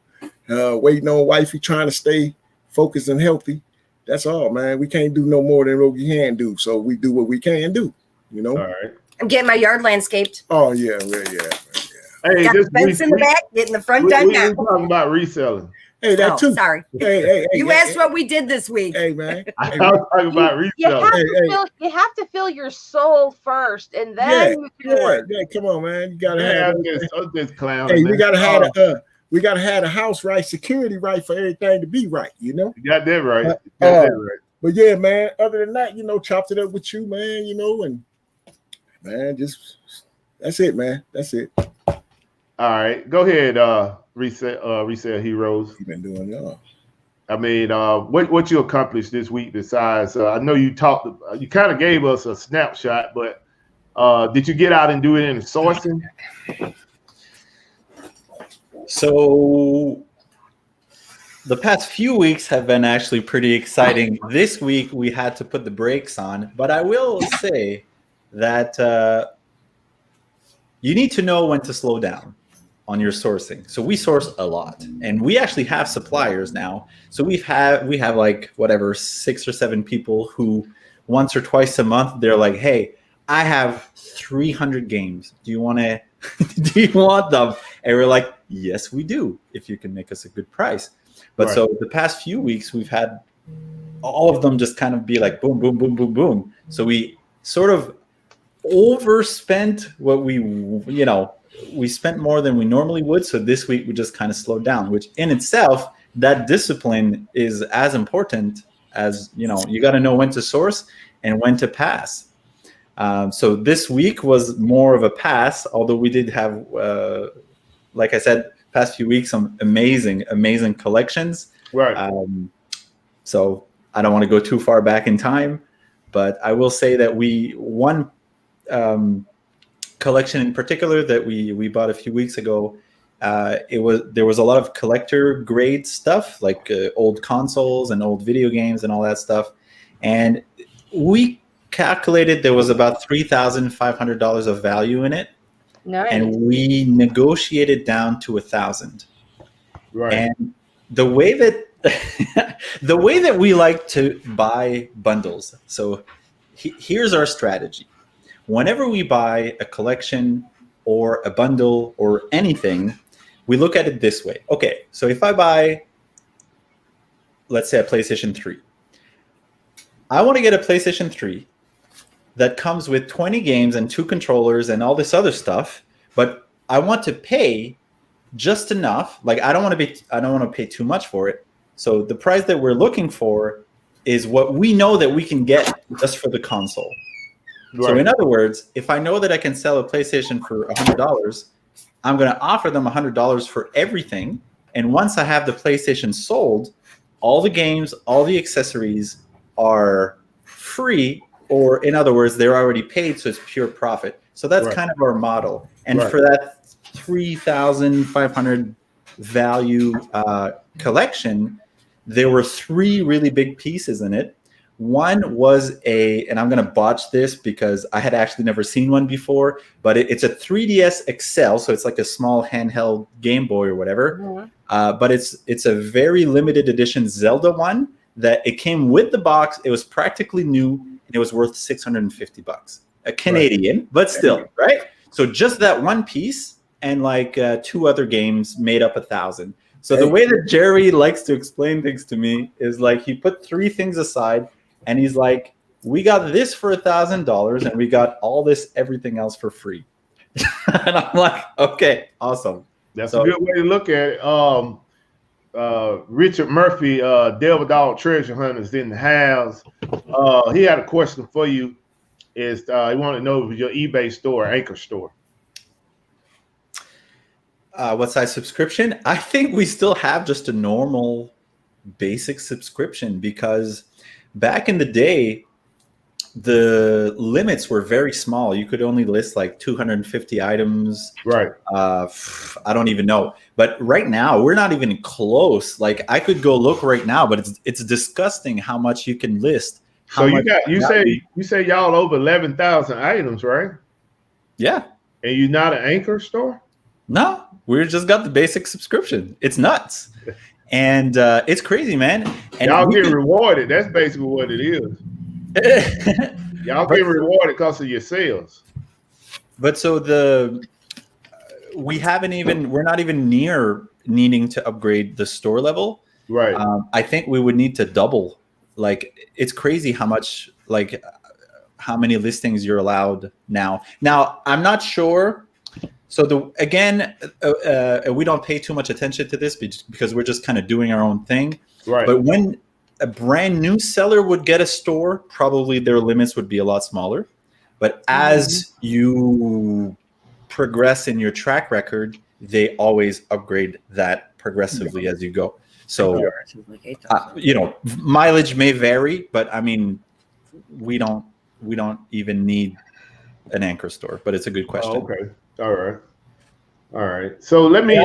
waiting on wifey, trying to stay focused and healthy. That's all, man. We can't do no more than what we can do. So we do what we can do, All right. I'm getting my yard landscaped. Oh, yeah. Hey, Got the fence in the back, getting the front done now. We're talking about reselling. Hey, that too. Sorry. Hey, you asked what we did this week. Hey, man. I was talking about reselling. You have to fill your soul first, and then you can work. Yeah, come on, man. You gotta I'm have just clowning. Hey, man. we gotta have the house right, security right for everything to be right, You got that right. But yeah, man, other than that, chopped it up with you, man, and man, just that's it, man. That's it. All right. Go ahead, Resale Heroes. You've been doing y'all. I mean, what you accomplished this week besides I know you kind of gave us a snapshot, but did you get out and do any sourcing? So the past few weeks have been actually pretty exciting. This week we had to put the brakes on, but I will say that you need to know when to slow down on your sourcing. So we source a lot, and we actually have suppliers now. So we have like 6 or 7 people who once or twice a month, they're like, hey, I have 300 games. Do you want them? And we're like, yes, we do, if you can make us a good price. But So the past few weeks, we've had all of them just kind of be like, boom, boom, boom, boom, boom. So we sort of overspent what we spent more than we normally would. So this week we just kind of slowed down, which in itself, that discipline is as important as, you got to know when to source and when to pass. So this week was more of a pass, although we did have, like I said, past few weeks, some amazing collections. Right. So I don't want to go too far back in time, but I will say that one collection in particular that we bought a few weeks ago, there was a lot of collector grade stuff, like old consoles and old video games and all that stuff. And we calculated there was about $3,500 of value in it. Nice. And we negotiated down to $1,000. Right. And the way that we like to buy bundles. So here's our strategy. Whenever we buy a collection or a bundle or anything, we look at it this way. Okay, so if I buy, let's say, a PlayStation 3, I want to get a PlayStation 3 that comes with 20 games and 2 controllers and all this other stuff, but I want to pay just enough. Like I don't want to pay too much for it. So the price that we're looking for is what we know that we can get just for the console. Right. So in other words, if I know that I can sell a PlayStation for $100, I'm going to offer them $100 for everything. And once I have the PlayStation sold, all the games, all the accessories are free. Or in other words, they're already paid, so it's pure profit. So that's kind of our model. And for that $3,500 value collection, there were 3 really big pieces in it. One was and I'm going to botch this because I had actually never seen one before, but it's a 3DS XL, so it's like a small handheld Game Boy or whatever. But it's a very limited edition Zelda one that it came with the box. It was practically new. It was worth $650, a Canadian, but still, right? So just that one piece and like 2 other games made up $1,000. So the way that Jerry likes to explain things to me is like he put 3 things aside, and he's like, "We got this for $1,000, and we got all this everything else for free." And I'm like, "Okay, awesome." That's a good way to look at it. Richard Murphy, Devil Dog Treasure Hunters in the house. He had a question for you. He wanted to know if your eBay store or Anchor store. What size subscription? I think we still have just a normal basic subscription because back in the day, the limits were very small. You could only list like 250 items. Right. I don't even know. But right now, we're not even close. Like I could go look right now, but it's disgusting how much you can list. So you say y'all over 11,000 items, right? Yeah. And you're not an Anchor store? No, we just got the basic subscription. It's nuts. And it's crazy, man. And y'all get rewarded. That's basically what it is. Y'all get rewarded because of your sales. But so we're not even near needing to upgrade the store level. Right. I think we would need to double. Like it's crazy how much, like how many listings you're allowed now. Now I'm not sure. So we don't pay too much attention to this because we're just kind of doing our own thing. Right. But when a brand new seller would get a store, probably their limits would be a lot smaller. But as you progress in your track record, they always upgrade that progressively as you go. So, mileage may vary, but I mean, we don't even need an Anchor store, but it's a good question. Oh, okay. All right. So let me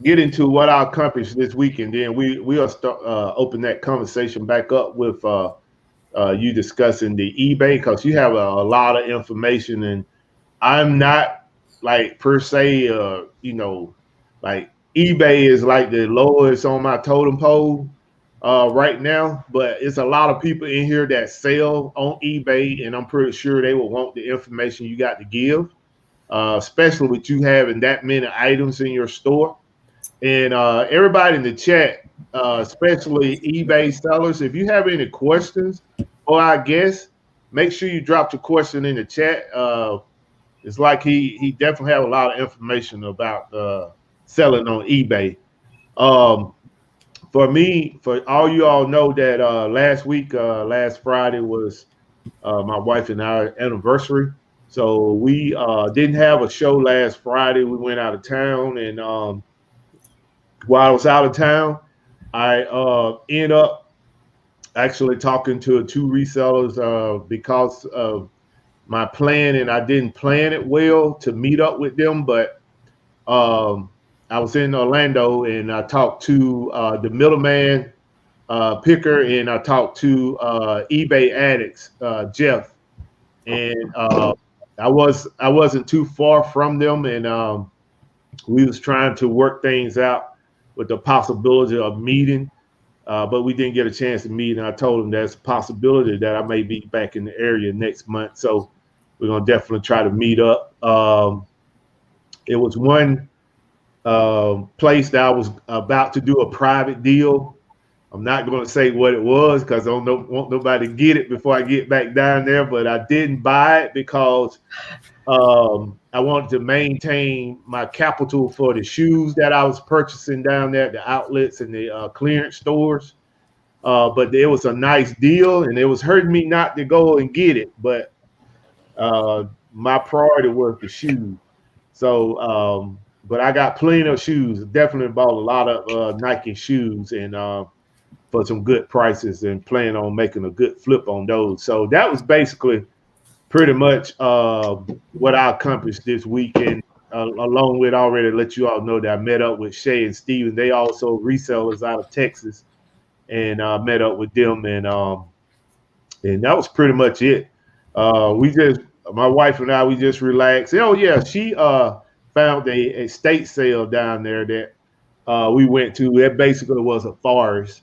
get into what I accomplished this week, and then we'll start open that conversation back up with you discussing the eBay because you have a lot of information, and I'm not like per se, like eBay is like the lowest on my totem pole right now, but it's a lot of people in here that sell on eBay, and I'm pretty sure they will want the information you got to give. Especially with you having that many items in your store. And everybody in the chat, especially eBay sellers, if you have any questions or I guess, make sure you drop your question in the chat. It's like he definitely have a lot of information about selling on eBay. For all you all know that last Friday was my wife and our anniversary. So we didn't have a show last Friday. We went out of town, and while I was out of town, I ended up actually talking to 2 resellers because of my plan, and I didn't plan it well to meet up with them. But I I was in Orlando and I talked to the middleman picker, and I talked to eBay addicts, Jeff, and I wasn't too far from them, and we was trying to work things out with the possibility of meeting, but we didn't get a chance to meet. And I told him there's a possibility that I may be back in the area next month, so we're gonna definitely try to meet up. It was one place that I was about to do a private deal. I'm not going to say what it was because I don't want nobody to get it before I get back down there, but I didn't buy it because I wanted to maintain my capital for the shoes that I was purchasing down there at the outlets and the clearance stores. But it was a nice deal, and it was hurting me not to go and get it. But my priority was the shoes. So, but I got plenty of shoes. Definitely bought a lot of Nike shoes, and for some good prices, and plan on making a good flip on those. So that was basically pretty much what I accomplished this weekend, along with already let you all know that I met up with Shay and Steven. They also resellers out of Texas, and met up with them, and that was pretty much it. My wife and I, we just relaxed. Oh yeah, she found a estate sale down there that we went to. It basically was a forest.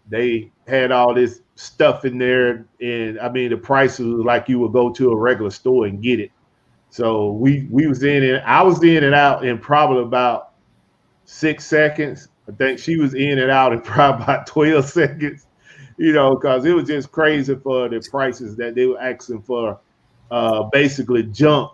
They had all this stuff in there, and I mean the price was like you would go to a regular store and get it. So we was in and I was in and out in probably about 6 seconds. I think she was in and out in probably about 12 seconds, because it was just crazy for the prices that they were asking for, basically junk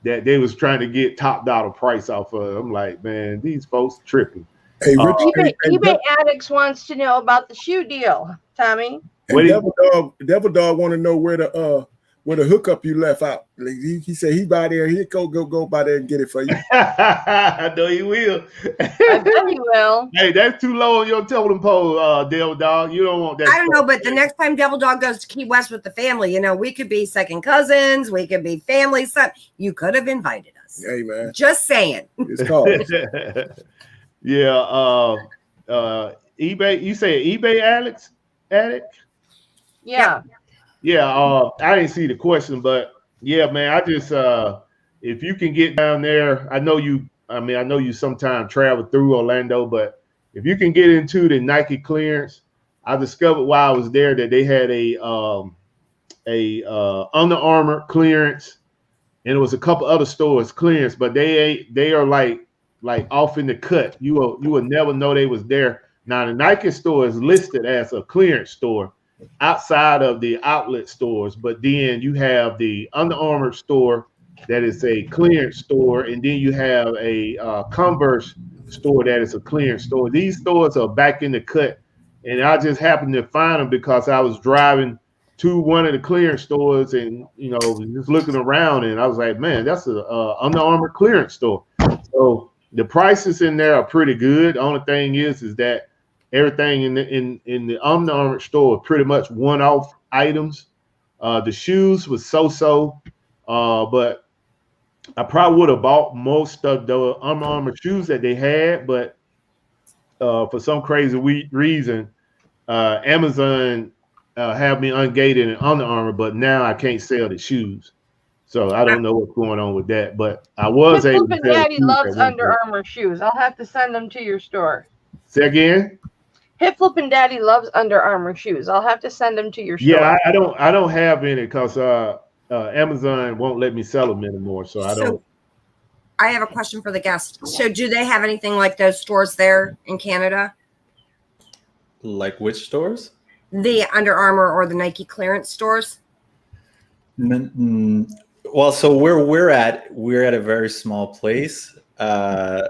that they was trying to get top dollar price off of. I'm like, man, these folks tripping. Hey, Rich, eBay Addicts wants to know about the shoe deal, Tommy. Devil Dog want to know where the hookup you left out. He said he by there. He'll go by there and get it for you. I know he will. I bet he will. Hey, that's too low on your totem pole, Devil Dog. You don't want that. I don't know, but the next time Devil Dog goes to Key West with the family, we could be second cousins. We could be family. You could have invited us. Hey, man. Just saying. It's called. Yeah. eBay. You say eBay addict? Yeah. Yeah. I didn't see the question, but yeah, man. I just if you can get down there, I know you sometimes travel through Orlando, but if you can get into the Nike clearance, I discovered while I was there that they had a Under Armour clearance, and it was a couple other stores clearance, but they are like off in the cut. You will never know they was there. Now the Nike store is listed as a clearance store outside of the outlet stores, but then you have the Under Armour store that is a clearance store, and then you have a Converse store that is a clearance store. These stores are back in the cut, and I just happened to find them because I was driving to one of the clearance stores and just looking around, and I was like, man, that's a Under Armour clearance store. So the prices in there are pretty good. The only thing is that everything in the Under Armour store is pretty much one-off items. The shoes was so, but I probably would have bought most of the Under Armour shoes that they had, but for some crazy reason, Amazon have me ungated in Under Armour, but now I can't sell the shoes. So I don't know what's going on with that, but I was able to. Daddy loves Under Armour shoes. I'll have to send them to your store. Say again? Hipflip and Daddy loves Under Armour shoes. I'll have to send them to your store. Yeah, I don't have any because Amazon won't let me sell them anymore. So I don't. I have a question for the guest. So do they have anything like those stores there in Canada? Like which stores? The Under Armour or the Nike clearance stores? Well, so we're at a very small place. I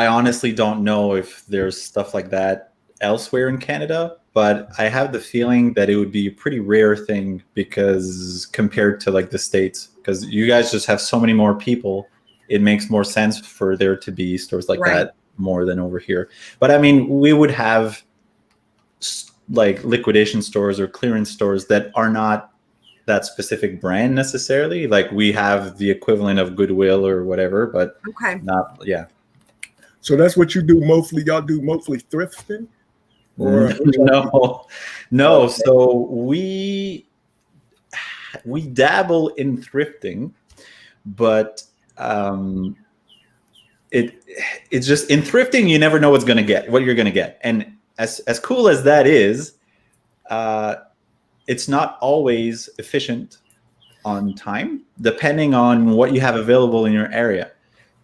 honestly don't know if there's stuff like that elsewhere in Canada, but I have the feeling that it would be a pretty rare thing because compared to like the States, because you guys just have so many more people, it makes more sense for there to be stores like that more than over here. But I mean, we would have like liquidation stores or clearance stores that are not that specific brand necessarily. Like we have the equivalent of Goodwill or whatever, but Okay. not, yeah. So that's what you do mostly. Y'all do mostly thrifting? Or No. So we dabble in thrifting, but it's just in thrifting, you never know what you're gonna get. And as cool as that is, it's not always efficient on time, depending on what you have available in your area.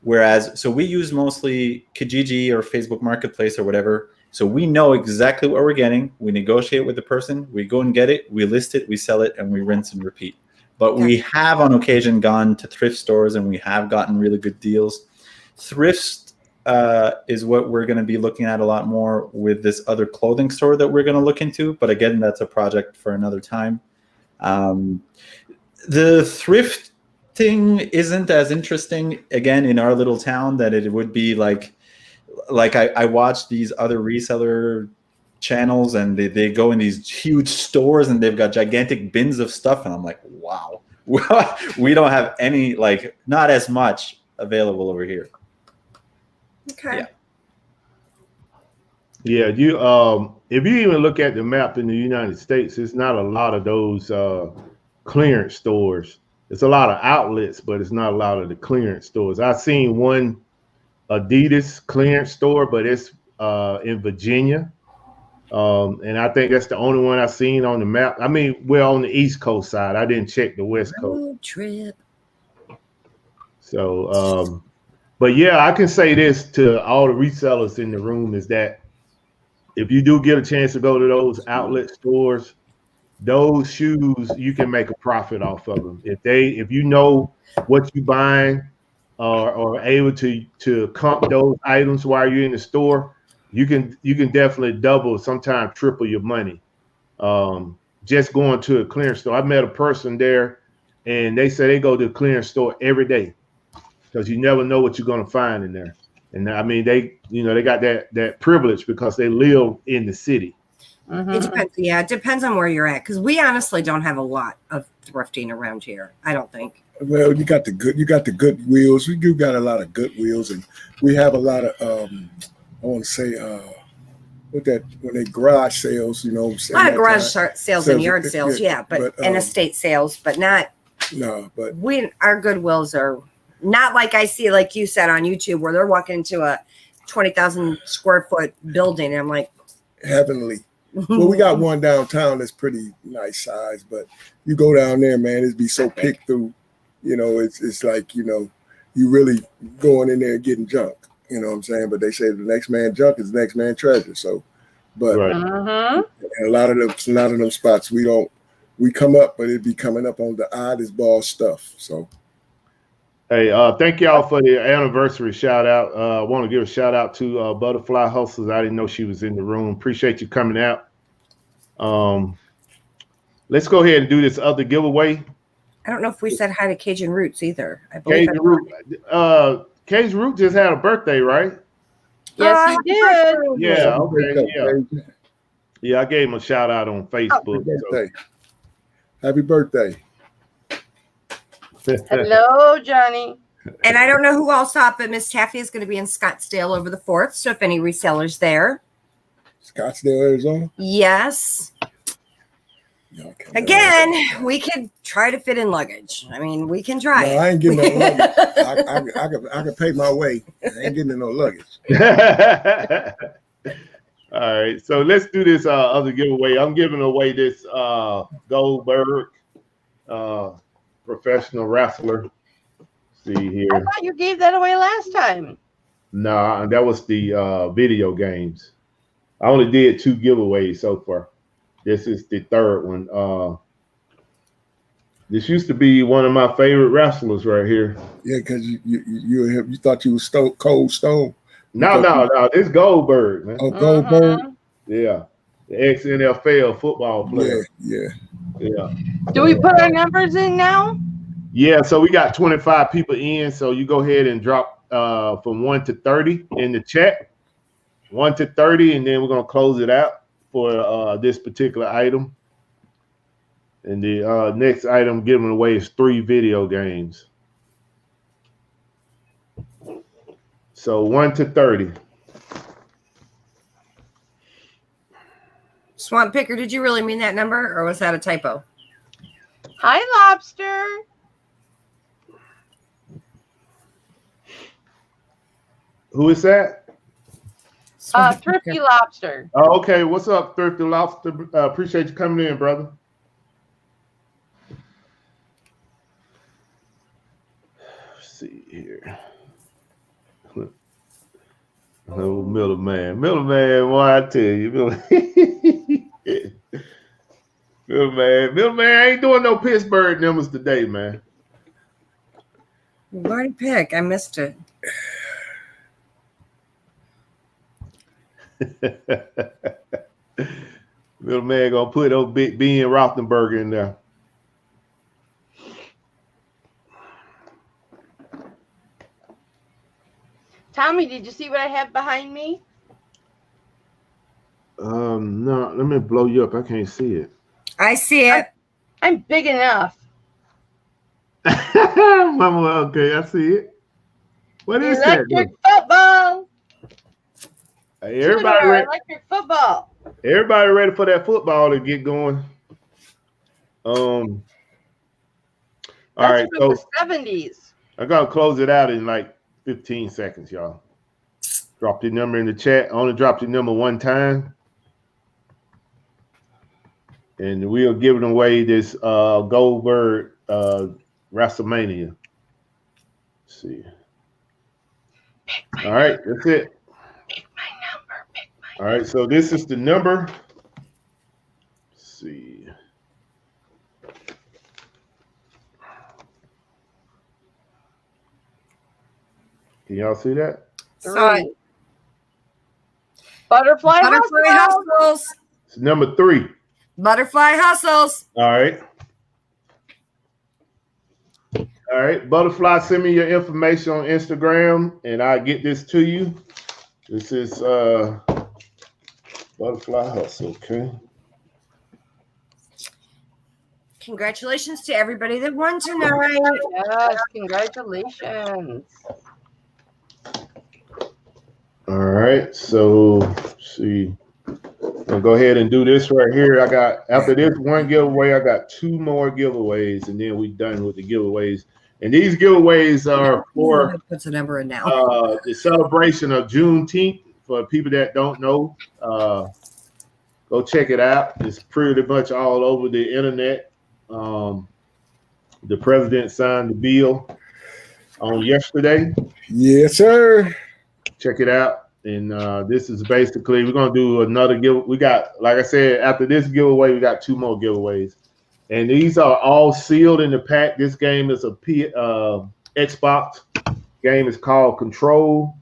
Whereas, so we use mostly Kijiji or Facebook Marketplace or whatever. So we know exactly what we're getting. We negotiate with the person. We go and get it. We list it. We sell it, and we rinse and repeat. But we have on occasion gone to thrift stores, and we have gotten really good deals. Thrift is what we're going to be looking at a lot more with this other clothing store that we're going to look into. But again, that's a project for another time. The thrifting isn't as interesting, again, in our little town that it would be like I watch these other reseller channels, and they go in these huge stores and they've got gigantic bins of stuff, and I'm like, wow, we don't have any, like, not as much available over here. Okay. Yeah, you if you even look at the map in the United States, it's not a lot of those clearance stores. It's a lot of outlets, but it's not a lot of the clearance stores. I've seen one Adidas clearance store, but it's in Virginia. And I think that's the only one I've seen on the map. I mean, we're on the East Coast side. I didn't check the West Coast. Road trip. So, but yeah, I can say this to all the resellers in the room is that if you do get a chance to go to those outlet stores, those shoes, you can make a profit off of them. If you know what you're buying or able to comp those items while you're in the store, you can definitely double, sometimes triple your money. Just going to a clearance store. I met a person there, and they say they go to the clearance store every day because you never know what you're going to find in there. And I mean, they got that privilege because they live in the city. Mm-hmm. It depends. Yeah, it depends on where you're at, because we honestly don't have a lot of thrifting around here. I don't think. Well, you got the Goodwills. We do got a lot of Goodwills, and we have a lot of I want to say when they garage sales, you know, a lot of garage sales and yard sales, but and estate sales, but not. No, but our Goodwills are not like I see, like you said on YouTube, where they're walking into a 20,000 square foot building, and I'm like, heavenly. Well, we got one downtown that's pretty nice size, but you go down there, man, it'd be so picked through. You know, it's like, you know, you really going in there and getting junk. You know what I'm saying? But they say the next man junk is the next man treasure. So, but and a lot of them spots we come up, but it'd be coming up on the oddest ball stuff. So. Hey, thank y'all for the anniversary shout out. I want to give a shout out to Butterfly Hustlers. I didn't know she was in the room. Appreciate you coming out. Let's go ahead and do this other giveaway. I don't know if we said hi to Cajun Roots either. I believe Cajun Root just had a birthday, right? Yes, he did. Yeah, okay, yeah. Yeah, I gave him a shout out on Facebook. Happy birthday. Hello, Johnny. And I don't know who all saw it, but Miss Taffy is going to be in Scottsdale over the 4th. So if any resellers there. Scottsdale, Arizona? Yes. Again, we could try to fit in luggage. I mean, we can try. I ain't getting no luggage. I can pay my way. I ain't getting no luggage. All right, so let's do this other giveaway. I'm giving away this Goldberg professional wrestler. Let's see here. I thought you gave that away last time. Nah, that was the video games. I only did 2 giveaways so far. This is the 3rd one. This used to be one of my favorite wrestlers right here. Yeah, because you thought you was Cold Stone. No, this Goldberg, man. Oh, Goldberg. Yeah, the ex-NFL football player. Yeah. Do we put our numbers in now? Yeah, so we got 25 people in. So you go ahead and drop from 1 to 30 in the chat. 1 to 30, and then we're gonna close it out for this particular item. And the next item given away is 3 video games. So 1 to 30. Swamp Picker, did you really mean that number, or was that a typo? Hi, Lobster. Who is that? Swamp Thrifty Picker. Lobster. Oh, okay. What's up, Thrifty Lobster? Appreciate you coming in, brother. Let's see here. Oh, middleman. Middleman, boy, I tell you. Middleman ain't doing no Pittsburgh numbers today, man. Marty Pick, I missed it. Middleman gonna put old Big B and Rothenberger in there. Tommy, did you see what I have behind me? No, let me blow you up. I can't see it. I see it. I'm big enough. Mama, okay, I see it. What is that? Electric football. Hey, everybody ready? Electric football. Everybody ready for that football to get going? All right, from so the 70s. I'm gonna close it out in like 15 seconds, y'all. Drop your number in the chat. I only dropped your number one time. And we'll give it away this Goldberg WrestleMania. Let's see. All right, that's it. Pick my number. All right, so this is the number. Let's see. Can y'all see that? 3. Butterfly Hustles. It's number 3. Butterfly Hustles. All right. All right. Butterfly, send me your information on Instagram and I'll get this to you. This is Butterfly Hustle, okay? Congratulations to everybody that won tonight. Yes, congratulations. All right. So, let's see. I'll go ahead and do this right here. I got, after this one giveaway, I got 2 more giveaways, and then we're done with the giveaways. And these giveaways are for puts a number in now. The celebration of Juneteenth. For people that don't know, go check it out. It's pretty much all over the internet. The president signed the bill on yesterday. Yes, sir. Check it out. And this is basically, we're going to do another give. We got, like I said, after this giveaway, we got 2 more giveaways. And these are all sealed in the pack. This game is a Xbox game. Is called Control.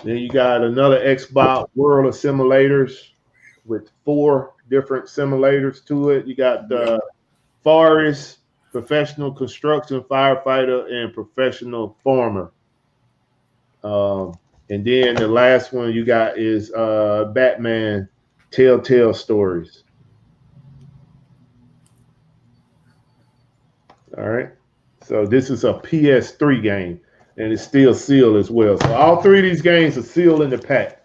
Then you got another Xbox World of Simulators with 4 different simulators to it. You got the Forest, Professional Construction Firefighter, and Professional Farmer. And then the last one you got is Batman Telltale Stories. All right. So this is a PS3 game, and it's still sealed as well. So all 3 of these games are sealed in the pack.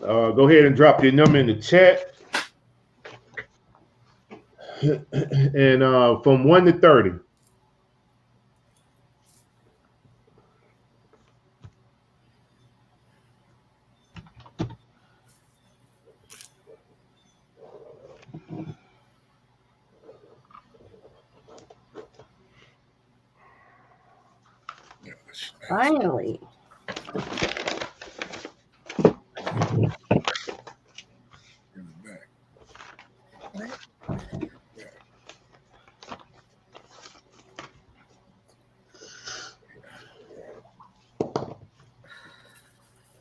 Go ahead and drop your number in the chat. And from 1 to 30. Finally.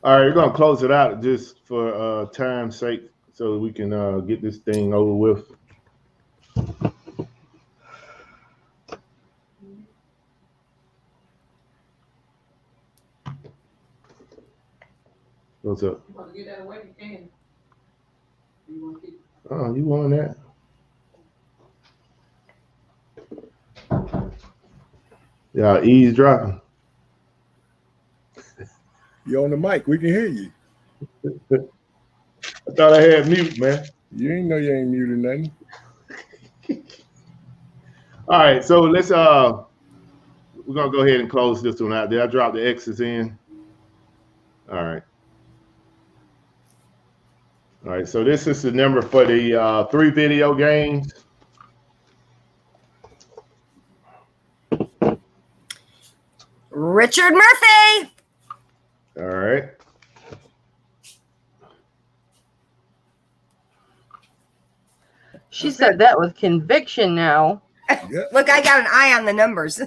All right, we're gonna close it out just for time's sake, so we can get this thing over with. What's up? You want to get that away? You can. You want to keep Oh, you want that? Yeah, eavesdropping. You on the mic? We can hear you. I thought I had mute, man. You ain't know you ain't muted nothing. All right, so let's we're gonna go ahead and close this one out. Did I drop the X's in? All right. All right, so this is the number for the 3 video games. Richard Murphy. All right. She said that with conviction now. Yeah. Look, I got an eye on the numbers.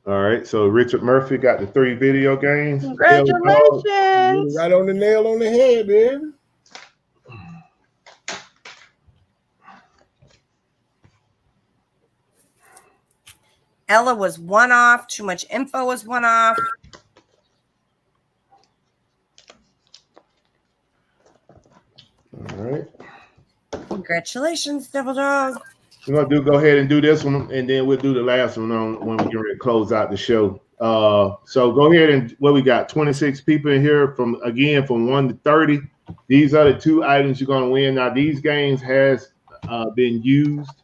All right, so Richard Murphy got the 3 video games. Congratulations. Right on the nail on the head, baby. Ella was 1 off. Too much info was 1 off. All right. Congratulations, Devil Dog. We're gonna go ahead and do this one, and then we'll do the last one on when we get ready to close out the show. So go ahead and we got 26 people in here from 1 to 30. These are the 2 items you're gonna win. Now these games has been used.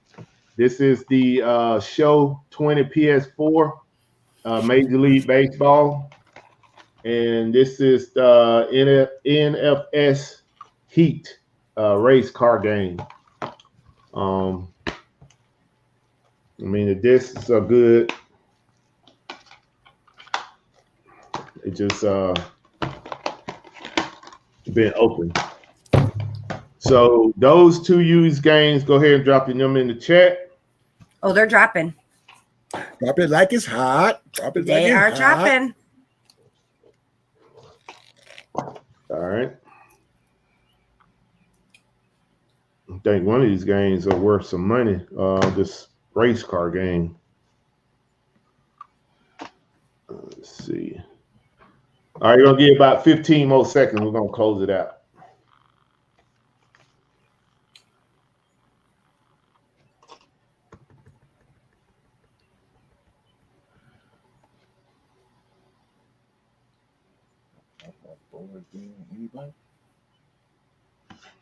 This is the Show 20 PS4 Major League Baseball, and this is the NFS Heat race car game. I mean, the discs are good. It just been open. So those 2 used games, go ahead and drop your number in the chat. Oh, they're dropping. Drop it like it's hot. Drop it They like are it's hot. dropping. All right. I think one of these games are worth some money. This race car game. Let's see. All right, you're gonna give about 15 more seconds. We're gonna close it out.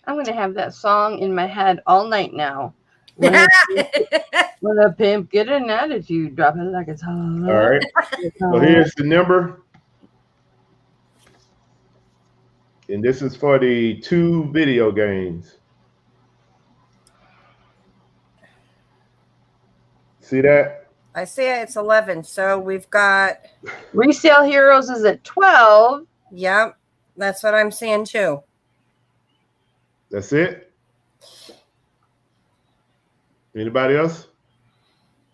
I'm going to have that song in my head all night now. When a pimp get an attitude, drop it like it's hot. All right. So here's the number. And this is for the 2 video games. See that? I see it. It's 11. So we've got. Resale Heroes is at 12. Yep. That's what I'm seeing too. That's it? Anybody else?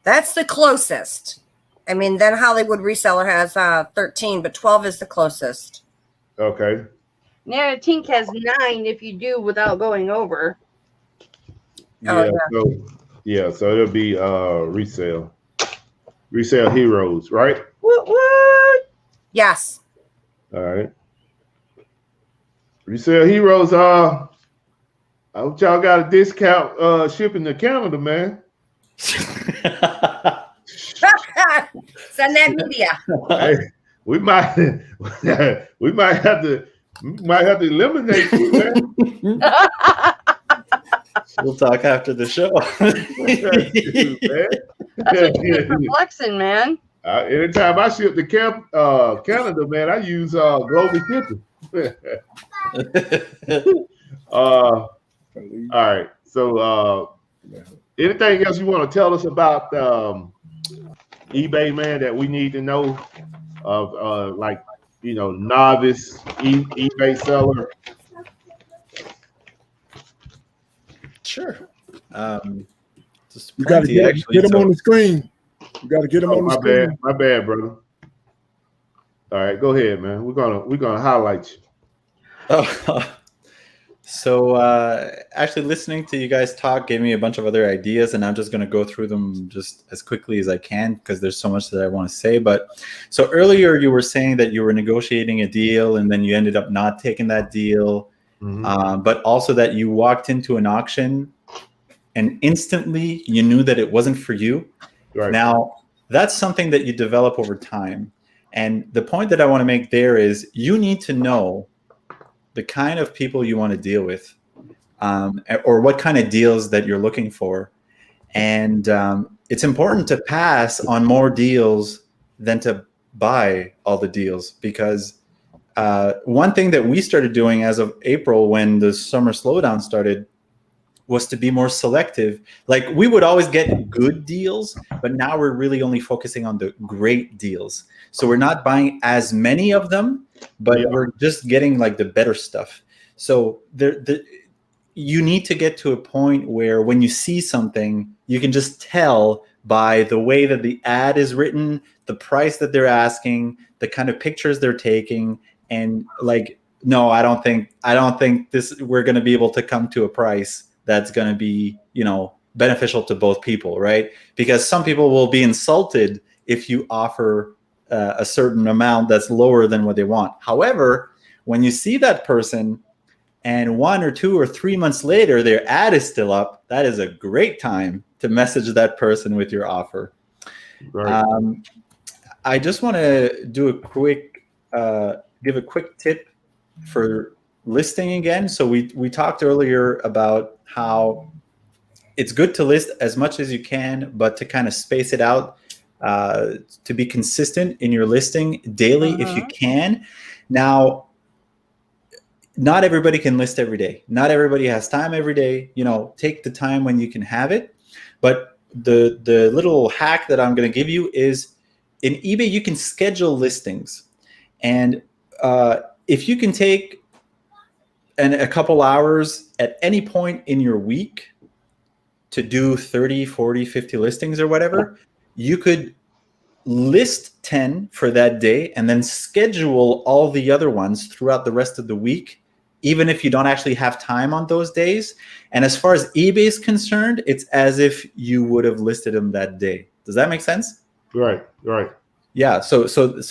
That's the closest. I mean, then Hollywood Reseller has 13, but 12 is the closest. Okay. Now Tink has 9 if you do without going over. Yeah. So it'll be Resale Heroes, right? Woot woot. Yes. All right. Resale Heroes, I hope y'all got a discount shipping to Canada, man. Send that media. Hey, we might have to eliminate you, man. We'll talk after the show. That's what you get for flexing, man. Anytime I ship to Canada, man, I use global shipping. All right. So anything else you want to tell us about eBay, man, that we need to know of novice eBay seller? Sure. Just You got to get them on the screen. You got to get them on the screen. My bad, brother. All right, go ahead, man. We're gonna highlight you. Oh, so actually listening to you guys talk gave me a bunch of other ideas, and I'm just going to go through them just as quickly as I can because there's so much that I want to say. But so earlier you were saying that you were negotiating a deal and then you ended up not taking that deal, but also that you walked into an auction and instantly you knew that it wasn't for you. Right. Now, that's something that you develop over time. And the point that I want to make there is you need to know the kind of people you want to deal with, or what kind of deals that you're looking for. And it's important to pass on more deals than to buy all the deals, because one thing that we started doing as of April when the summer slowdown started was to be more selective. Like, we would always get good deals, but now we're really only focusing on the great deals. So we're not buying as many of them, but we're just getting like the better stuff. So you need to get to a point where when you see something, you can just tell by the way that the ad is written, the price that they're asking, the kind of pictures they're taking, and like, no, I don't think we're going to be able to come to a price that's going to be, beneficial to both people, right? Because some people will be insulted if you offer a certain amount that's lower than what they want. However, when you see that person and 1 or 2 or 3 months later, their ad is still up, that is a great time to message that person with your offer. Right. I just want to do give a quick tip for listing again. So we talked earlier about how it's good to list as much as you can, but to kind of space it out, to be consistent in your listing daily if you can. Now, not everybody can list every day. Not everybody has time every day. Take the time when you can have it. But the little hack that I'm going to give you is, in eBay, you can schedule listings. And if you can take a couple hours at any point in your week to do 30, 40, 50 listings or whatever, you could list 10 for that day and then schedule all the other ones throughout the rest of the week, even if you don't actually have time on those days. And as far as eBay is concerned, it's as if you would have listed them that day. Does that make sense? Right. Yeah. So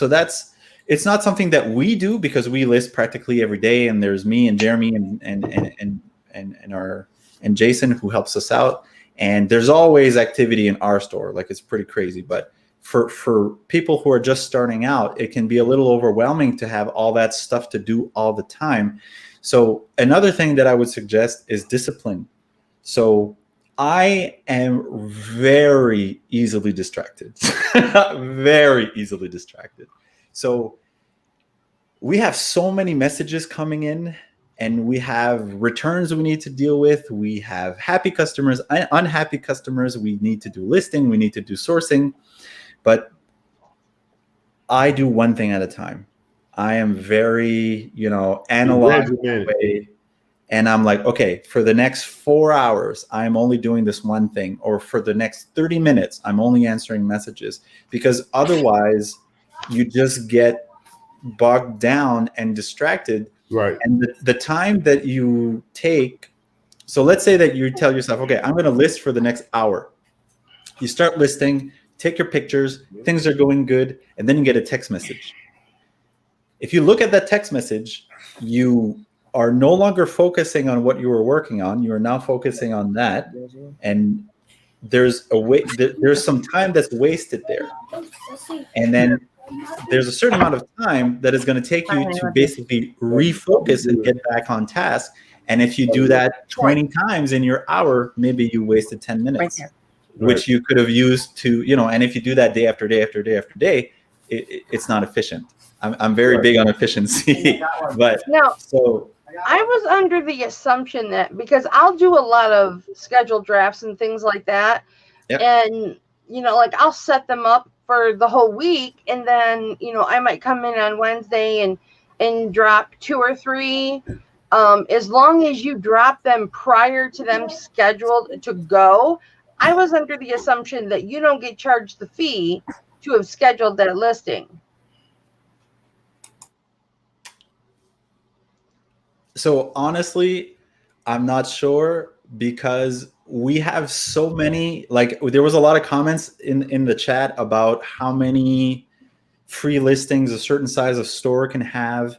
that's, it's not something that we do because we list practically every day, and there's me and Jeremy and Jason who helps us out. And there's always activity in our store. Like, it's pretty crazy. But for people who are just starting out, it can be a little overwhelming to have all that stuff to do all the time. So another thing that I would suggest is discipline. So I am very easily distracted, very easily distracted. So we have so many messages coming in, and we have returns we need to deal with. We have happy customers, unhappy customers. We need to do listing. We need to do sourcing. But I do one thing at a time. I am very, analog way. And I'm like, okay, for the next 4 hours, I'm only doing this one thing. Or for the next 30 minutes, I'm only answering messages. Because otherwise, you just get bogged down and distracted. Right. And the time that you take, so let's say that you tell yourself, okay, I'm going to list for the next hour. You start listing, take your pictures, things are going good, and then you get a text message. If you look at that text message, you are no longer focusing on what you were working on. You are now focusing on that. And there's some time that's wasted there. And then there's a certain amount of time that is going to take you to basically refocus and get back on task. And if you do that 20 times in your hour, maybe you wasted 10 minutes, which you could have used to, and if you do that day after day after day after day, it's not efficient. I'm very big on efficiency, but so I was under the assumption that, because I'll do a lot of scheduled drafts and things like that. Yep. And, I'll set them up for the whole week. And then, I might come in on Wednesday and drop 2 or 3. As long as you drop them prior to them scheduled to go, I was under the assumption that you don't get charged the fee to have scheduled that listing. So honestly, I'm not sure, because we have so many, like, there was a lot of comments in the chat about how many free listings a certain size of store can have.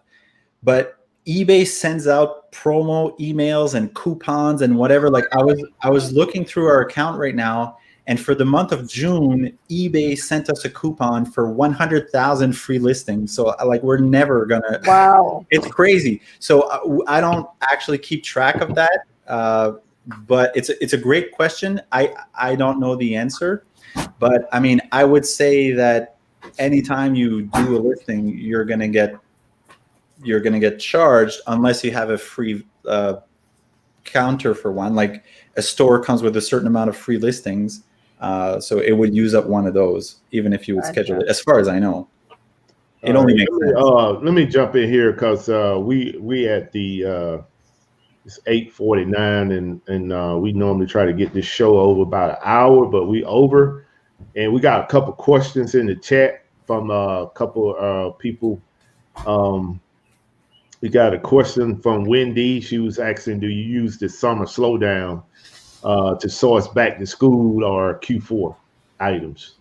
But eBay sends out promo emails and coupons and whatever. Like, I was looking through our account right now, And for the month of June, eBay sent us a coupon for 100,000 free listings. So like, we're never gonna. Wow. It's crazy. So I don't actually keep track of that, but it's a great question. I don't know the answer, but I mean, I would say that anytime you do a listing, you're gonna get charged unless you have a free counter for one. Like a store comes with a certain amount of free listings, so it would use up one of those, even if you would schedule it. As far as I know, it only makes sense. Let me jump in here because we at the it's 8:49 and we normally try to get this show over about an hour, but we over, and we got a couple questions in the chat from a couple people. We got a question from Wendy. She was asking, do you use the summer slowdown to source back to school or Q4 items?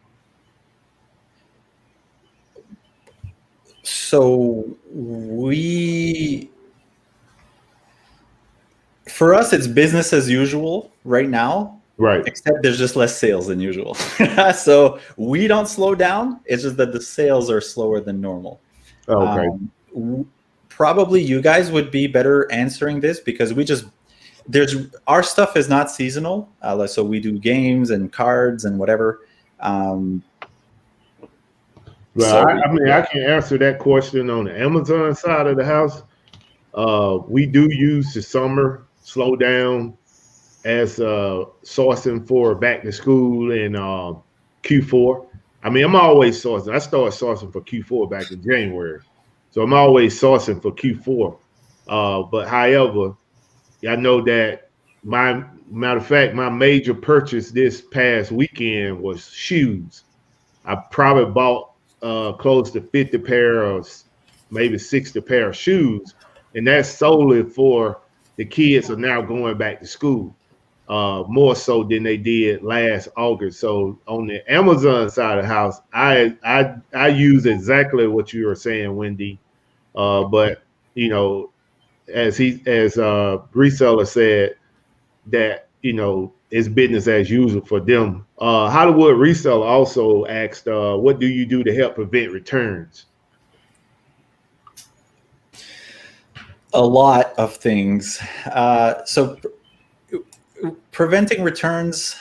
So for us, it's business as usual right now. Right. Except there's just less sales than usual. So we don't slow down. It's just that the sales are slower than normal. Okay. Probably you guys would be better answering this because our stuff is not seasonal. So we do games and cards and whatever. Well, I mean, I can answer that question on the Amazon side of the house. We do use the summer slowdown as sourcing for back to school and Q4. I mean, I'm always sourcing. I started sourcing for Q4 back in January. So I'm always sourcing for Q4. But however, I know that matter of fact, my major purchase this past weekend was shoes. I probably bought close to 50 pair of, maybe 60 pair of shoes. And that's solely for the kids are now going back to school, more so than they did last August. So on the Amazon side of the house, I use exactly what you were saying, Wendy. But you know, as reseller said, that it's business as usual for them. Hollywood Reseller also asked, what do you do to help prevent returns? A lot of things. So preventing returns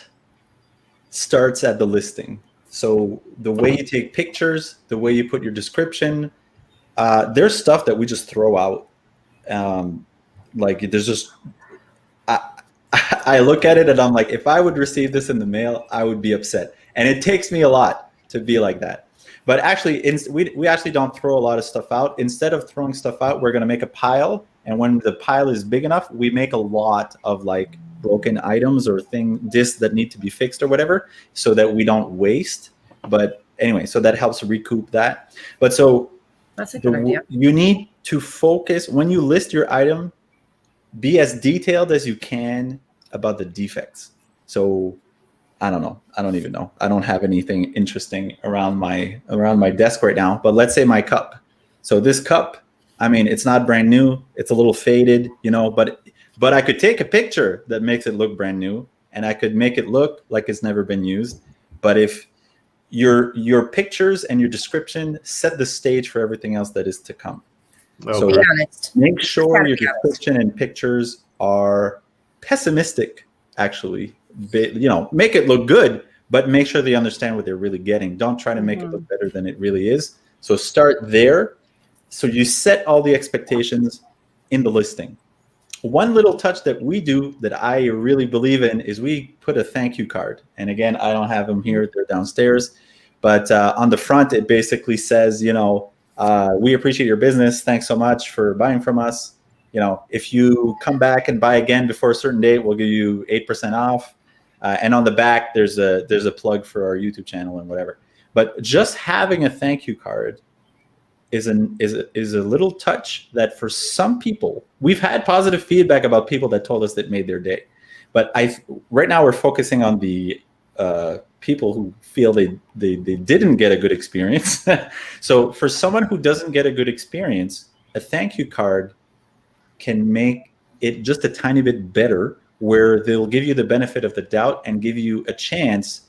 starts at the listing. So the way you take pictures, the way you put your description, there's stuff that we just throw out. Like there's just, I look at it and I'm like, if I would receive this in the mail, I would be upset. And it takes me a lot to be like that. But actually, we actually don't throw a lot of stuff out. Instead of throwing stuff out, we're going to make a pile. And when the pile is big enough, we make a lot of like broken items or discs that need to be fixed or whatever, so that we don't waste. But anyway, so that helps recoup that. But so that's a good idea. You need to focus when you list your item. Be as detailed as you can about the defects. So I don't know. I don't even know. I don't have anything interesting around my desk right now. But let's say my cup. So this cup, I mean, it's not brand new. It's a little faded, but I could take a picture that makes it look brand new, and I could make it look like it's never been used. But if your pictures and your description set the stage for everything else that is to come. Okay. So make sure your description and pictures are pessimistic, actually. Make it look good, but make sure they understand what they're really getting. Don't try to make it look better than it really is. So start there. So you set all the expectations in the listing. One little touch that we do that I really believe in is we put a thank you card. And again, I don't have them here. They're downstairs. But on the front, it basically says, we appreciate your business. Thanks so much for buying from us. If you come back and buy again before a certain date, we'll give you 8% off. And on the back, there's a plug for our YouTube channel and whatever. But just having a thank you card is a little touch that for some people, we've had positive feedback about people that told us that made their day. But right now we're focusing on the people who feel they didn't get a good experience. So for someone who doesn't get a good experience, a thank you card can make it just a tiny bit better, where they'll give you the benefit of the doubt and give you a chance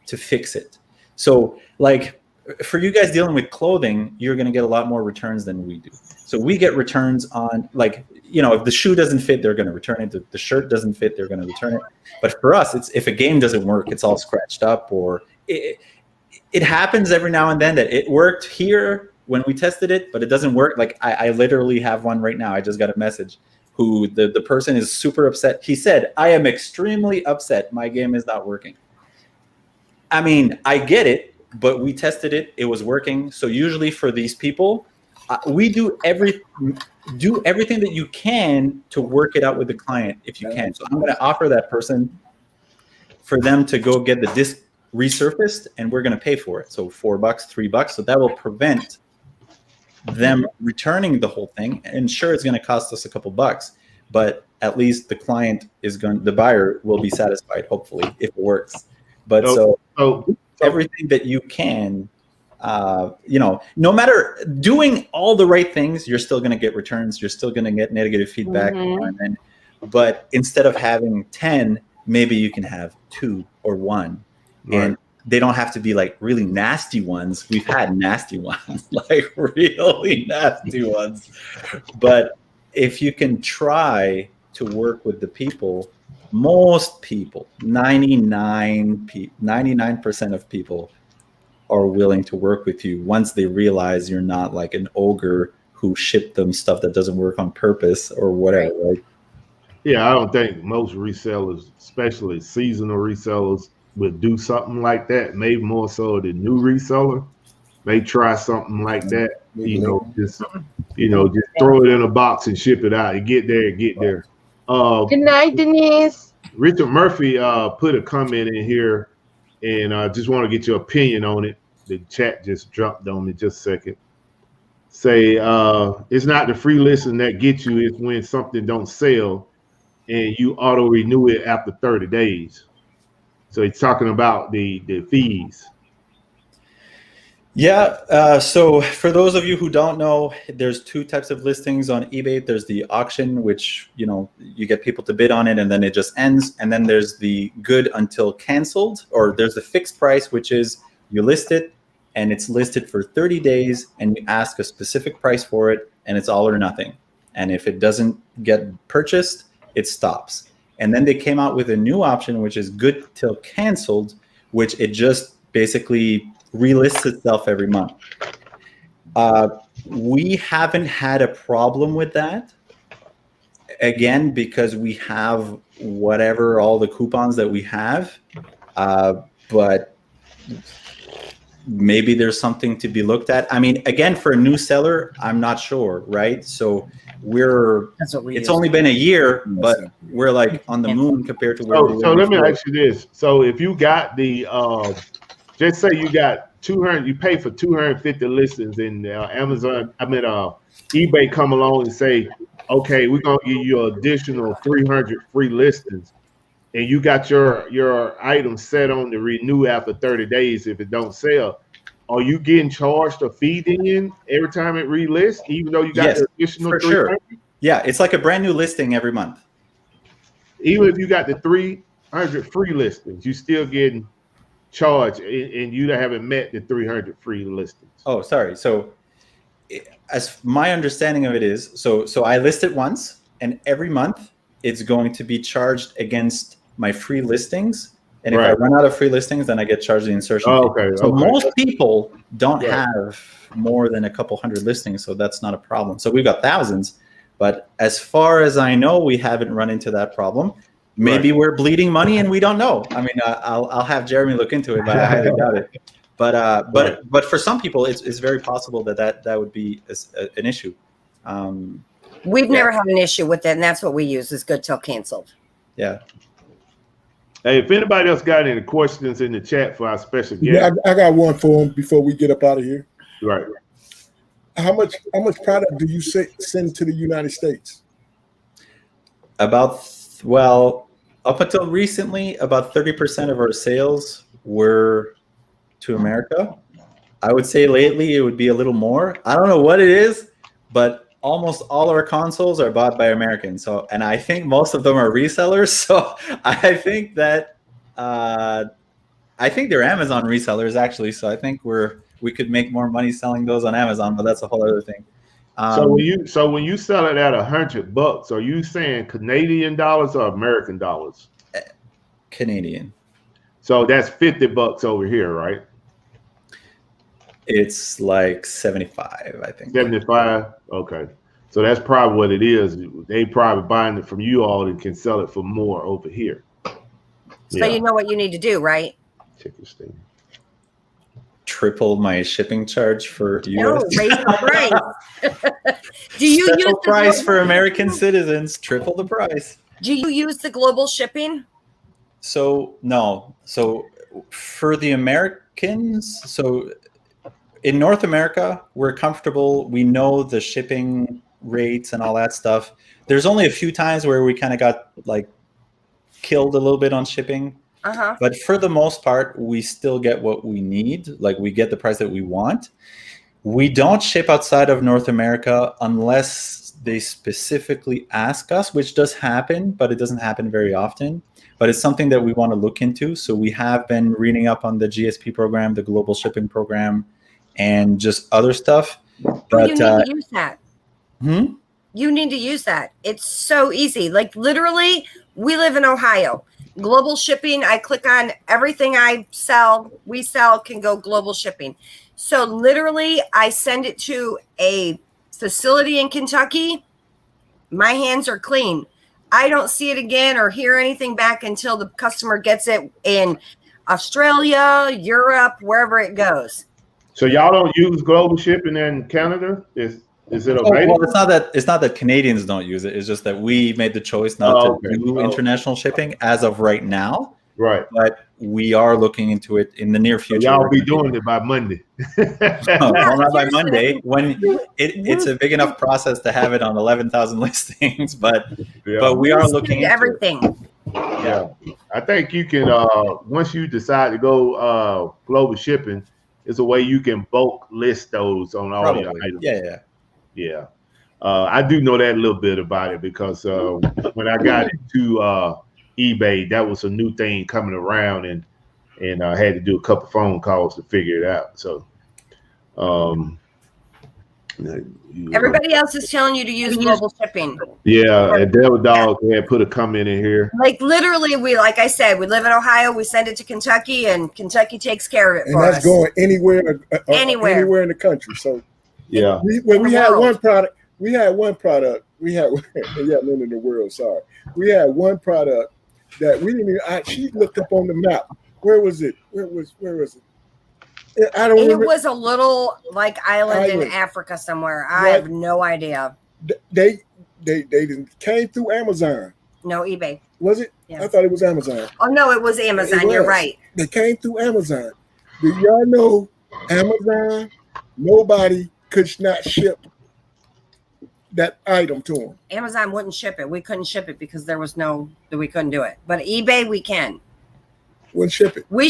to fix it. So like for you guys dealing with clothing, you're going to get a lot more returns than we do. So we get returns on, like, you know, if the shoe doesn't fit, they're going to return it. The shirt doesn't fit, they're going to return it. But for us, it's if a game doesn't work, it's all scratched up, or it happens every now and then that it worked here when we tested it, but it doesn't work. Like I literally have one right now. I just got a message who the person is super upset. He said, I am extremely upset. My game is not working. I mean, I get it, but we tested it. It was working. So usually for these people, we do everything that you can to work it out with the client if you can. So I'm going to offer that person for them to go get the disc resurfaced, and we're going to pay for it. So $4, $3. So that will prevent them returning the whole thing. And sure, it's going to cost us a couple bucks, but at least the client the buyer will be satisfied, hopefully, if it works. But so everything that you can, you know, no matter doing all the right things, you're still going to get returns. You're still going to get negative feedback. But instead of having 10, maybe you can have 2 or 1. Right. And they don't have to be like really nasty ones. We've had nasty ones, like really nasty ones. But if you can try to work with the people, most people, 99% of people are willing to work with you once they realize you're not like an ogre who shipped them stuff that doesn't work on purpose or whatever, right? Yeah, I don't think most resellers, especially seasonal resellers, would do something like that. Maybe more so the new reseller may try something like that. Just throw it in a box and ship it out. You get there. Good night, Denise. Richard Murphy put a comment in here, and I just want to get your opinion on it. The chat just dropped on me just a second. Say it's not the free listing that gets you, it's when something don't sell and you auto renew it after 30 days. So he's talking about the fees. Yeah. So for those of you who don't know, there's 2 types of listings on eBay. There's the auction, which, you know, you get people to bid on it and then it just ends. And then there's the good until canceled, or there's the fixed price, which is you list it and it's listed for 30 days and you ask a specific price for it and it's all or nothing. And if it doesn't get purchased, it stops. And then they came out with a new option, which is good till canceled, which it just basically relists itself every month. We haven't had a problem with that. Again, because we have whatever, all the coupons that we have, but maybe there's something to be looked at. I mean, again, for a new seller, I'm not sure, right? So it's only been a year, but we're like on the moon compared to where we were. So let me ask you this. So if you got the, just say you got 200, you pay for 250 listings and eBay come along and say, okay, we're going to give you an additional 300 free listings. And you got your item set on to renew after 30 days if it don't sell. Are you getting charged a fee then every time it relists, even though you got the additional 300? Sure. Yeah, it's like a brand new listing every month. Even if you got the 300 free listings, you still getting charged, and you haven't met the 300 free listings. Oh, sorry. So, as my understanding of it is, so I list it once, and every month it's going to be charged against my free listings. And if I run out of free listings, then I get charged the insertion fee. Okay. So most people don't have more than a couple hundred listings, so that's not a problem. So we've got thousands, but as far as I know, we haven't run into that problem. Maybe we're bleeding money and we don't know. I mean, I'll have Jeremy look into it, but I highly doubt it. But for some people, it's very possible that would be an issue. We've never had an issue with it, and that's what we use is good till canceled. Yeah. Hey, if anybody else got any questions in the chat for our special guest. Yeah, I got one for him before we get up out of here. Right. How much product do you send to the United States? Up until recently, about 30% of our sales were to America. I would say lately it would be a little more. I don't know what it is, but almost all our consoles are bought by Americans. So, and I think most of them are resellers. So I think that I think they're Amazon resellers actually, so I think we could make more money selling those on Amazon, but that's a whole other thing. So when you sell it at $100, are you saying Canadian dollars or American dollars? Canadian. So that's $50 over here, right? It's like 75, I think. 75. Okay. So that's probably what it is. They probably buying it from you all and can sell it for more over here. So you know what you need to do, right? Check this thing. Triple my shipping charge for US. No, raise the price. Do you Special use price for American citizens? Triple the price. Do you use the global shipping? So no. So for the Americans, so in North America, we're comfortable. We know the shipping rates and all that stuff. There's only a few times where we kind of got like killed a little bit on shipping. But for the most part, we still get what we need. Like we get the price that we want. We don't ship outside of North America unless they specifically ask us, which does happen, but it doesn't happen very often. But it's something that we want to look into. So we have been reading up on the GSP program, the global shipping program, and just other stuff. But you need to use that. You need to use that. It's so easy. Like literally, we live in Ohio. Global shipping, I click on everything we sell can go global shipping. So literally, I send it to a facility in Kentucky. My hands are clean. I don't see it again or hear anything back until the customer gets it in Australia, Europe, wherever it goes. So y'all don't use global shipping in Canada? Is it okay? Well, it's not that Canadians don't use it. It's just that we made the choice not to do international shipping as of right now. Right. But we are looking into it in the near future. So y'all be doing it by Monday. Well, not by Monday. When it's a big enough process to have it on 11,000 listings, but we are looking into everything. Yeah, I think you can. Once you decide to go global shipping, it's a way you can bulk list those on all your items. Yeah. I do know that a little bit about it because when I got into eBay, that was a new thing coming around, and I had to do a couple phone calls to figure it out. So, everybody else is telling you to use global shipping. Yeah, and Devil Dog had put a comment in here. Like literally, like I said, we live in Ohio. We send it to Kentucky, and Kentucky takes care of it for us. And that's going anywhere in the country. So. Yeah. We had one product. We had none in the world. Sorry. We had one product that we didn't even. She looked up on the map. Where was it? Where was it? I don't remember. It was a little like island in Africa somewhere. I have no idea. They came through Amazon. No, eBay. Was it? Yeah. I thought it was Amazon. Oh no, it was Amazon. You're right. They came through Amazon. Do y'all know Amazon? Nobody could not ship that item to them. Amazon wouldn't ship it. We couldn't ship it because we couldn't do it. But eBay, we can. Wouldn't ship it. We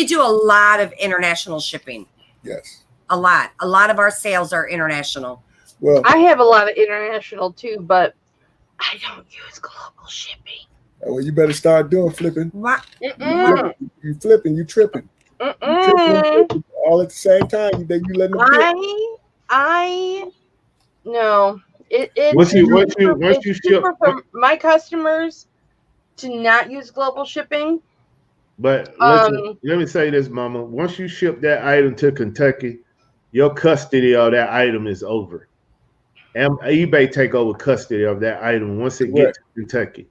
do a lot of international shipping. Yes. A lot. A lot of our sales are international. Well, I have a lot of international too, but I don't use global shipping. Well, you better start doing flipping. What? You flipping, you tripping. You all at the same time. You letting them no. Once you ship for my customers to not use global shipping. But listen, let me say this, Mama. Once you ship that item to Kentucky, your custody of that item is over. eBay take over custody of that item once it gets to Kentucky.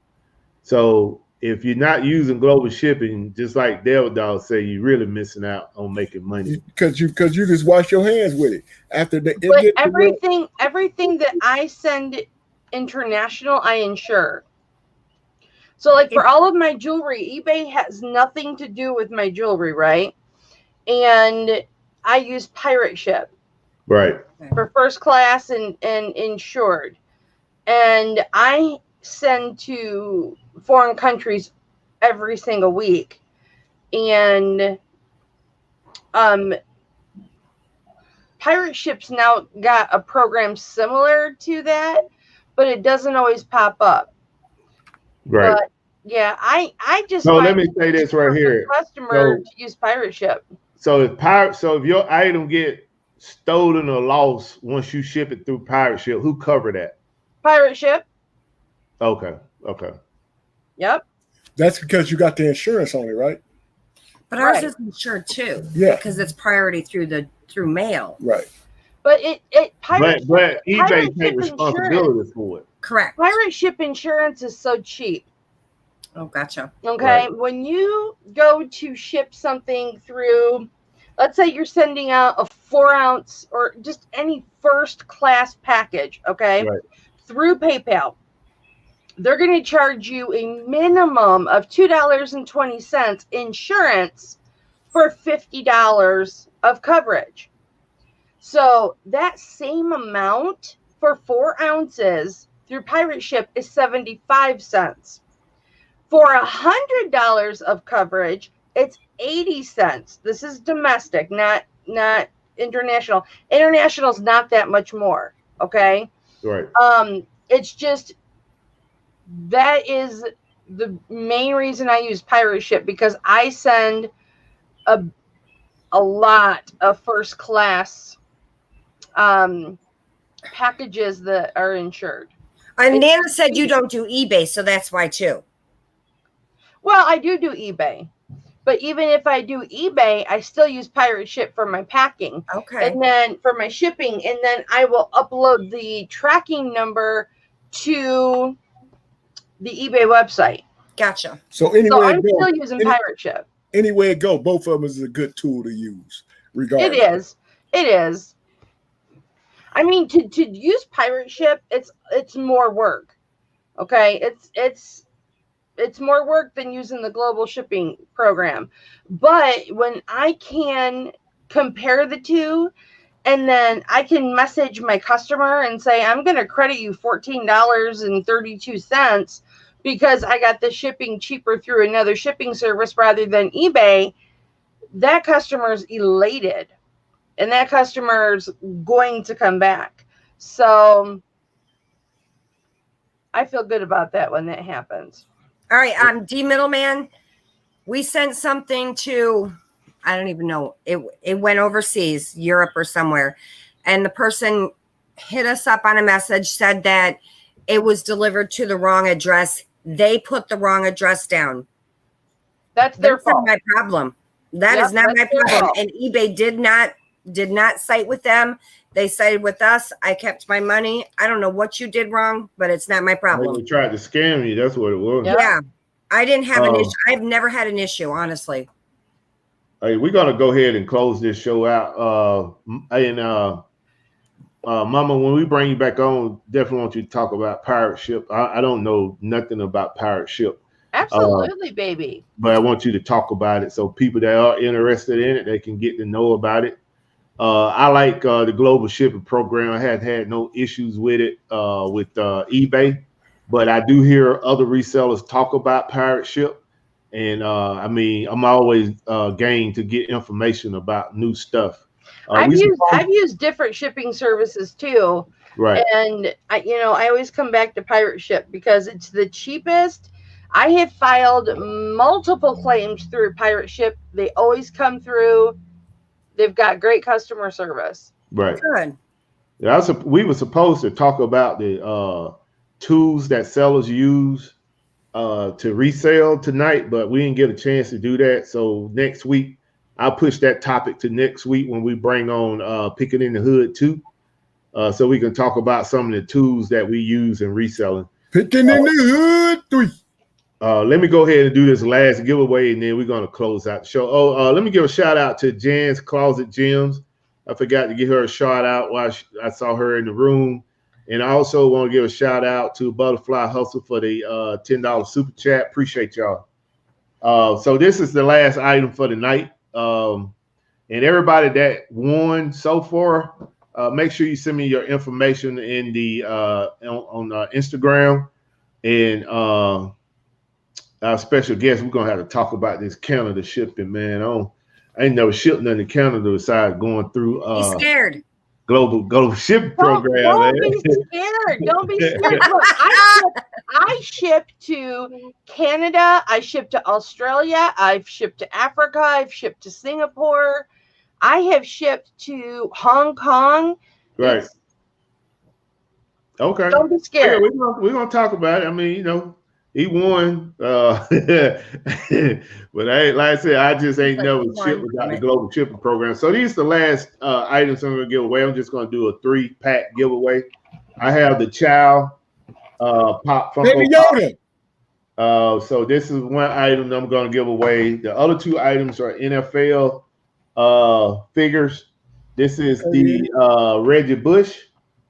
So if you're not using global shipping, just like Devil Dog say, you're really missing out on making money. Because you just wash your hands with it. But everything that I send international, I insure. So like for all of my jewelry, eBay has nothing to do with my jewelry, right? And I use pirate ship. Right. For first class and insured. And I send to foreign countries every single week. And pirate ships now got a program similar to that, but it doesn't always pop up. Right. But Yeah, I just So let find me it say this cheaper right for here. the customer So to use pirate ship. so if your item get stolen or lost once you ship it through pirate ship, who cover that? Pirate ship. Okay. Yep. That's because you got the insurance on it, right? But ours Right. is insured too. Yeah. Because it's priority through mail. Right. But pirate But eBay pirate take ship responsibility insurance. for it. Correct. Pirate ship insurance is so cheap. Oh, gotcha. Okay. Right. When you go to ship something through, let's say you're sending out a 4-ounce or just any first class package, okay, Right. through PayPal, they're going to charge you a minimum of $2.20 insurance for $50 of coverage. So that same amount for 4 ounces through pirate ship is 75 cents. For $100 of coverage, it's 80 cents. This is domestic, not international. International is not that much more. Okay. Right. It's just that is the main reason I use pirate ship, because I send a lot of first class packages that are insured. And Nana said you don't do eBay, so that's why too. Well, I do eBay, but even if I do eBay, I still use pirate ship for my packing. Okay. And then for my shipping, and then I will upload the tracking number to the eBay website. Gotcha. So anyway, So I'm still using pirate ship. Anyway it go, both of them is a good tool to use. Regardless. It is. I mean, to use pirate ship, it's more work. Okay, it's more work than using the global shipping program. But when I can compare the two, and then I can message my customer and say, I'm going to credit you $14.32 because I got the shipping cheaper through another shipping service rather than eBay, that customer's elated. And that customer's going to come back. So I feel good about that when that happens. All right, D Middleman, we sent something to, I don't even know, it went overseas, Europe or somewhere, and the person hit us up on a message, said that it was delivered to the wrong address. They put the wrong address down. That's their fault. Not my problem. That is not my problem. And eBay did not cite with them. They cited with us. I kept my money. I don't know what you did wrong, but it's not my problem. They tried to scam you. That's what it was. Yeah. I didn't have an issue. I've never had an issue, honestly. Hey, we're gonna go ahead and close this show out. Mama, when we bring you back on, definitely want you to talk about pirate ship. I don't know nothing about pirate ship. Absolutely, baby. But I want you to talk about it so people that are interested in it, they can get to know about it. I like the global shipping program. I haven't had no issues with it with eBay, but I do hear other resellers talk about pirate ship. And I mean, I'm always game to get information about new stuff. I've used different shipping services too. Right. And I always come back to pirate ship because it's the cheapest. I have filed multiple claims through pirate ship. They always come through. They've got great customer service. Right. Good. Yeah, we were supposed to talk about the tools that sellers use to resell tonight, but we didn't get a chance to do that. So next week, I'll push that topic to next week when we bring on Picking in the Hood 2. So we can talk about some of the tools that we use in reselling. Picking in the Hood 3. Let me go ahead and do this last giveaway, and then we're going to close out the show. Let me give a shout out to Jan's Closet Gems. I forgot to give her a shout out while I saw her in the room. And I also want to give a shout out to Butterfly Hustle for the $10 super chat. Appreciate y'all. So this is the last item for the night. And everybody that won so far, make sure you send me your information in the on Instagram. And our special guest, we're gonna have to talk about this Canada shipping, man. I ain't never shipped nothing to Canada besides going through He's scared. global shipping program. Don't be scared. Don't be scared. Look, I ship to Canada. I ship to Australia. I've shipped to Africa. I've shipped to Singapore. I have shipped to Hong Kong. Right. Okay. Don't be scared. Yeah, we're gonna talk about it. I mean, you know, he won. But like I said, I just ain't never shipped without the global shipping program. So these are the last items I'm gonna give away. I'm just gonna do a 3-pack giveaway. I have the Chow Pop Funko Baby Yoda. Pop. So this is one item that I'm gonna give away. The other 2 items are NFL figures. This is the Reggie Bush.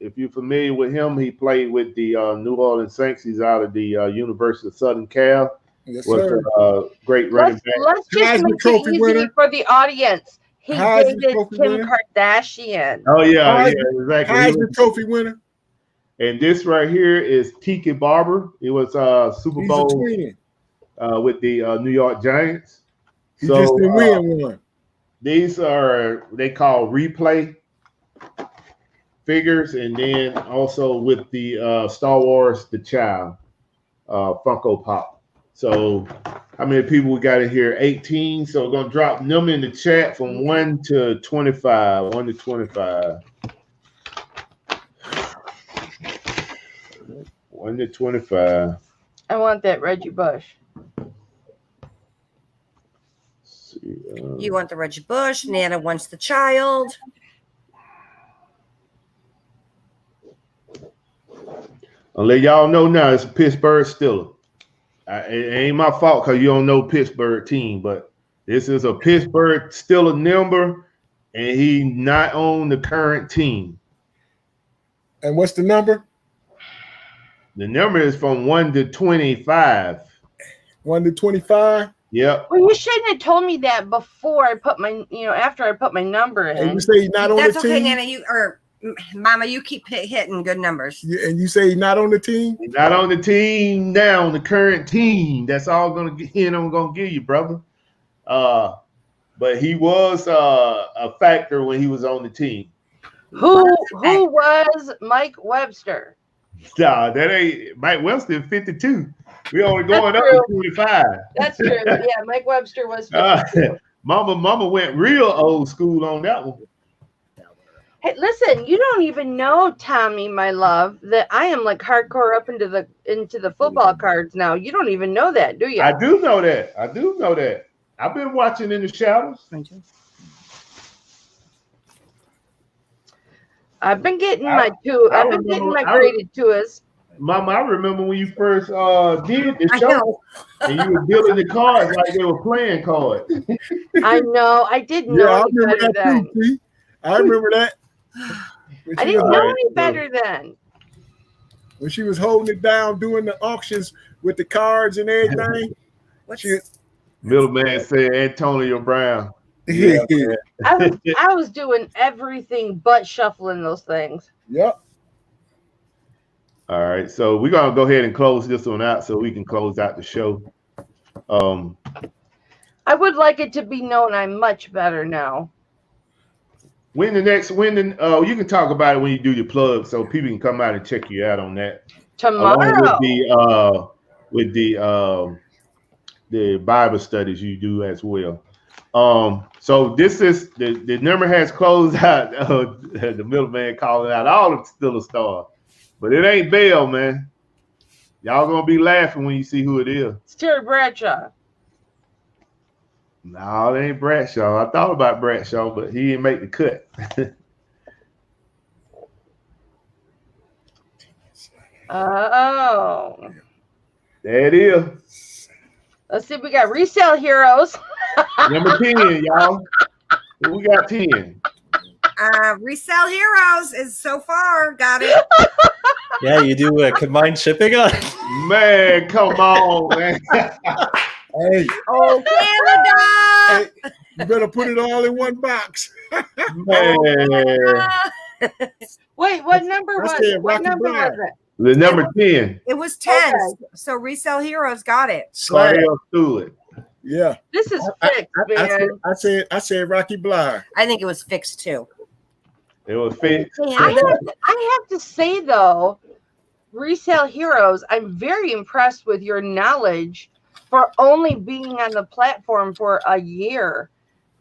If you're familiar with him, he played with the New Orleans Saints. He's out of the University of Southern Cal. Yes, was sir. a great running back. Let's just make it easy winner. for the audience. He Heisman dated Trophy Kim winner. Kardashian. Oh yeah, Heisman- exactly. Heisman Trophy winner. And this right here is Tiki Barber. It was Super He's Bowl a twin. with the New York Giants. He just didn't win one. These are they call replay figures, and then also with the Star Wars The Child Funko Pop. So how many people we got in here? 18. So we're gonna drop them in the chat from 1 to 25. 1 to 25. 1 to 25. I want that Reggie Bush. Let's see, You want the Reggie Bush. Nana wants the child. I'll let y'all know now. It's a Pittsburgh Steelers. It ain't my fault because you don't know Pittsburgh team, but this is a Pittsburgh Steelers number, and he not on the current team. And what's the number? The number is from 1 to 25. 1 to 25. Yep. Well, you shouldn't have told me that before I put my, after I put my number in. And you say he's not on That's the okay, team. Nana. Mama, you keep hitting good numbers. And you say he's not on the team. He's not on the team now, on the current team. That's all I'm gonna give you, brother. But he was a factor when he was on the team. Who was Mike Webster? Nah, that ain't Mike Webster 52. We only going up to 25. That's true. Yeah, Mike Webster was 52. Mama went real old school on that one. Hey, listen, you don't even know, Tommy, my love, that I am like hardcore up into the football cards now. You don't even know that, do you? I do know that. I've been watching in the shadows. I've been getting my graded tours. Mama, I remember when you first did the show, and you were dealing the cards like they were playing cards. I know. I didn't know I any remember better that then. too, Pete. I remember that. I didn't know any better then. When she was holding it down, doing the auctions with the cards and everything. Middleman said Antonio Brown. Yeah. I was doing everything but shuffling those things. Yep. All right, so we're gonna go ahead and close this one out so we can close out the show. I would like it to be known I'm much better now. You can talk about it when you do your plug, so people can come out and check you out on that. Tomorrow, with the Bible studies you do as well. So this is the number has closed out. The middleman calling out all the still a star, but it ain't Bell, man. Y'all gonna be laughing when you see who it is. it's Terry Bradshaw. No, it ain't Bradshaw. I thought about Bradshaw, but he didn't make the cut. Oh. There it is. Let's see. We got Resale Heroes. Number 10, y'all. We got 10. Resale Heroes is so far. Got it. Yeah, you do combined shipping on. Man, come on, man. Hey. Oh, Canada. Hey, you better put it all in one box. Man. Wait, what number was it? What Rocky number Blind. was it? The number 10. It was 10. Okay. So Resale Heroes got it. Cardell Stewart. Yeah. This is fixed, man. I said Rocky Blind. I think it was fixed too. It was fixed. I have to say though, Resale Heroes, I'm very impressed with your knowledge for only being on the platform for a year.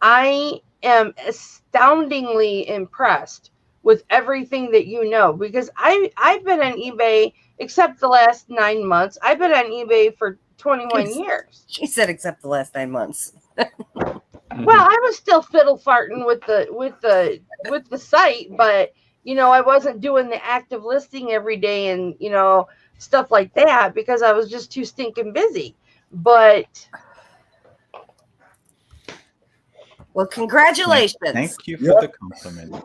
I am astoundingly impressed with everything that you know, because I've been on eBay except the last 9 months. I've been on eBay for 21 years. She said except the last 9 months. Well, I was still fiddle farting with the site, but you know, I wasn't doing the active listing every day and, you know, stuff like that because I was just too stinking busy. But well, congratulations. Thank you for the compliment.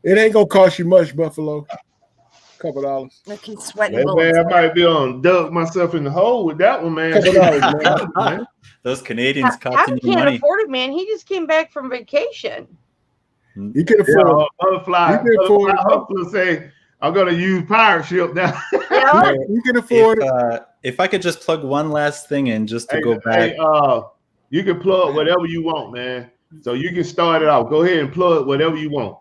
It ain't gonna cost you much, Buffalo. $2. Look, he's sweating Yeah, bullets. man, I might be on dug myself in the hole with that one, man. $2, man. Those Canadians Tom costing you can't money. afford it, man. He just came back from vacation. You can afford it. Butterfly, You can afford it. hopefully say, I'm going to use pirate ship now. Yeah. You can afford it. If I could just plug one last thing in just to go back. You can plug whatever you want, man. So you can start it off. Go ahead and plug whatever you want.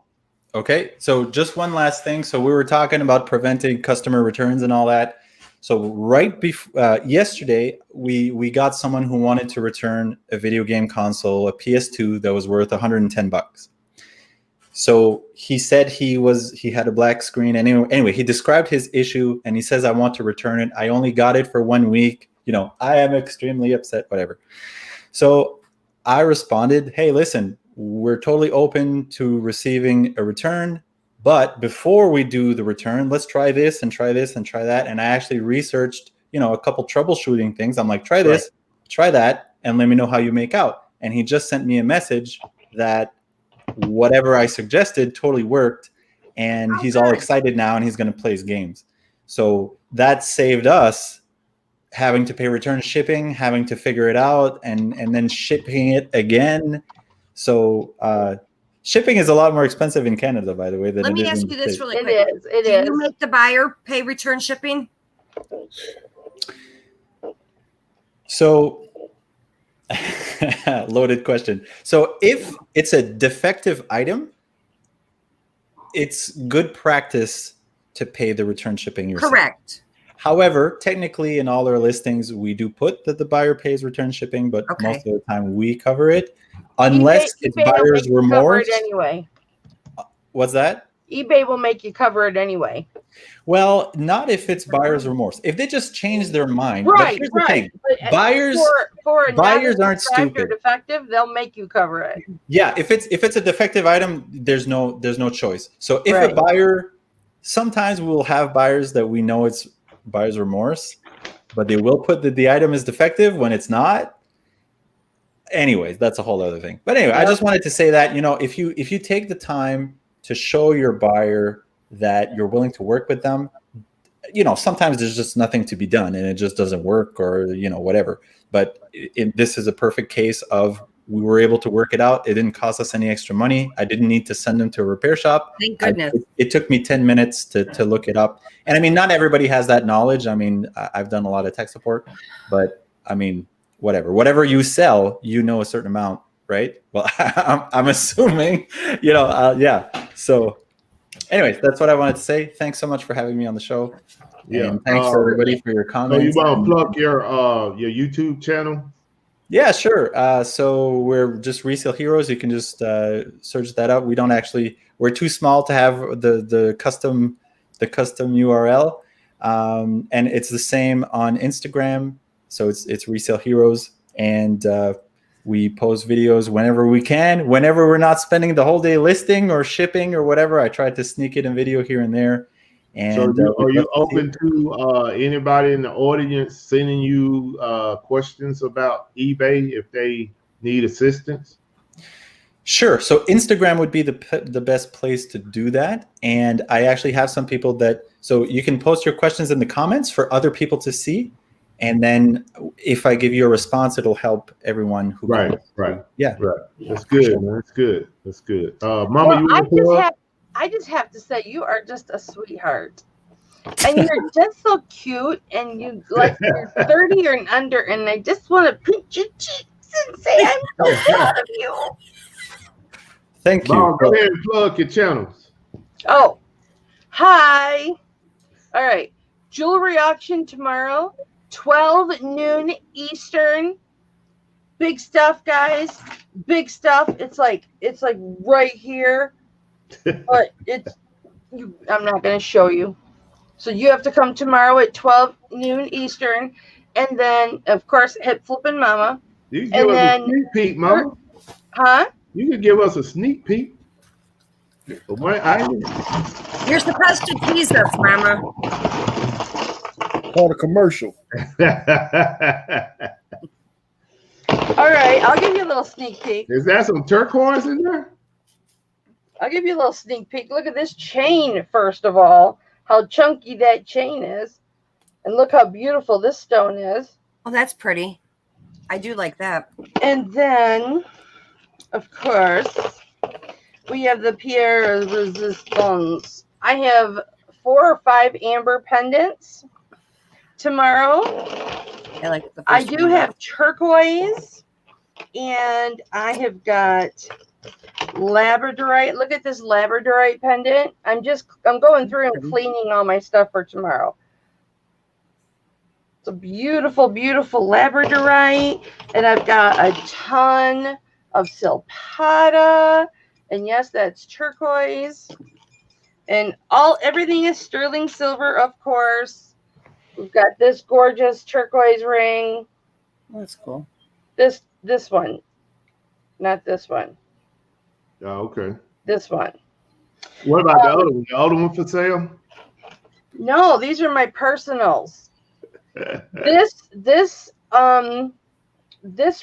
Okay, so just one last thing. So we were talking about preventing customer returns and all that. So right before yesterday, we got someone who wanted to return a video game console, a PS2 that was worth $110. So he said he had a black screen. Anyway, he described his issue and he says, I want to return it. I only got it for 1 week. You know, I am extremely upset, whatever. So I responded, hey, listen, we're totally open to receiving a return. But before we do the return, let's try this and try this and try that. And I actually researched, you know, a couple troubleshooting things. I'm like, try this, try that, and let me know how you make out. And he just sent me a message that whatever I suggested totally worked. And he's all excited now and he's going to play his games. So that saved us having to pay return shipping, having to figure it out, and then shipping it again. So shipping is a lot more expensive in Canada, by the way, than Let me it is ask in you the this States. really quick. It Do is. you make the buyer pay return shipping? So loaded question. So if it's a defective item, it's good practice to pay the return shipping yourself. Correct. However, technically in all our listings, we do put that the buyer pays return shipping, but Okay. most of the time we cover it. Unless it's eBay will buyer's make you cover remorse. it anyway. What's that? eBay will make you cover it anyway. Well, not if it's buyer's remorse. If they just change their mind. But Right, here's the right. thing. But Buyers for a buyers aren't non-defect or stupid. defective, they'll make you cover it. Yeah, if it's a defective item, there's no choice. So if a Right. buyer, sometimes we will have buyers that we know it's buyer's remorse, but they will put that the item is defective when it's not. Anyways, that's a whole other thing. But anyway, I just wanted to say that, you know, if you take the time to show your buyer that you're willing to work with them, you know, sometimes there's just nothing to be done and it just doesn't work, or, you know, whatever. But this is a perfect case of we were able to work it out. It didn't cost us any extra money. I didn't need to send them to a repair shop. Thank goodness. It took me 10 minutes to look it up. And I mean, not everybody has that knowledge. I mean, I've done a lot of tech support, but I mean, whatever you sell, you know, a certain amount, right? Well, I'm assuming, you know, yeah. So anyways, that's what I wanted to say. Thanks so much for having me on the show. Yeah. And thanks for everybody for your So comments. you want to plug your YouTube channel? Yeah, sure. So we're just Resale Heroes. You can just search that up. We're too small to have the custom URL. And it's the same on Instagram. So it's Resale Heroes. And we post videos whenever we can. Whenever we're not spending the whole day listing or shipping or whatever, I try to sneak in a video here and there. And so are you open to anybody in the audience sending you questions about eBay if they need assistance? Sure. So Instagram would be the best place to do that. And I actually have some people so you can post your questions in the comments for other people to see. And then if I give you a response, it'll help everyone who Right. Yeah. Right. That's good, man. That's good. Mama, Well, I just have to say, you are just a sweetheart. And you're just so cute, and you're 30 or under, and I just want to pinch your cheeks and say, I'm so proud of you. Thank you. Mom, go ahead and plug your channels. Oh, hi. All right. Jewelry auction tomorrow, 12 noon Eastern. Big stuff, guys. Big stuff. It's like right here, but I'm not going to show you. So you have to come tomorrow at 12 noon Eastern, and then of course Hipflip and Mama. You can give us a sneak peek, Mama. Huh? You can give us a sneak peek. You're supposed to tease us, Mama. Called a commercial. All right, I'll give you a little sneak peek. Is that some turquoise in there? I'll give you a little sneak peek. Look at this chain, first of all. How chunky that chain is. And look how beautiful this stone is. Oh, that's pretty. I do like that. And then, of course, we have the Pierre Resistance. I have 4 or 5 amber pendants tomorrow. I do have turquoise, and I have got labradorite. Look at this labradorite pendant. I'm going through and cleaning all my stuff for tomorrow. It's a beautiful, beautiful labradorite, and I've got a ton of silpata, and yes, that's turquoise, and everything is sterling silver, of course. We've got this gorgeous turquoise ring. That's cool. This one, not this one. Oh, okay. This one. What about the other one? The other one for sale? No, these are my personals. This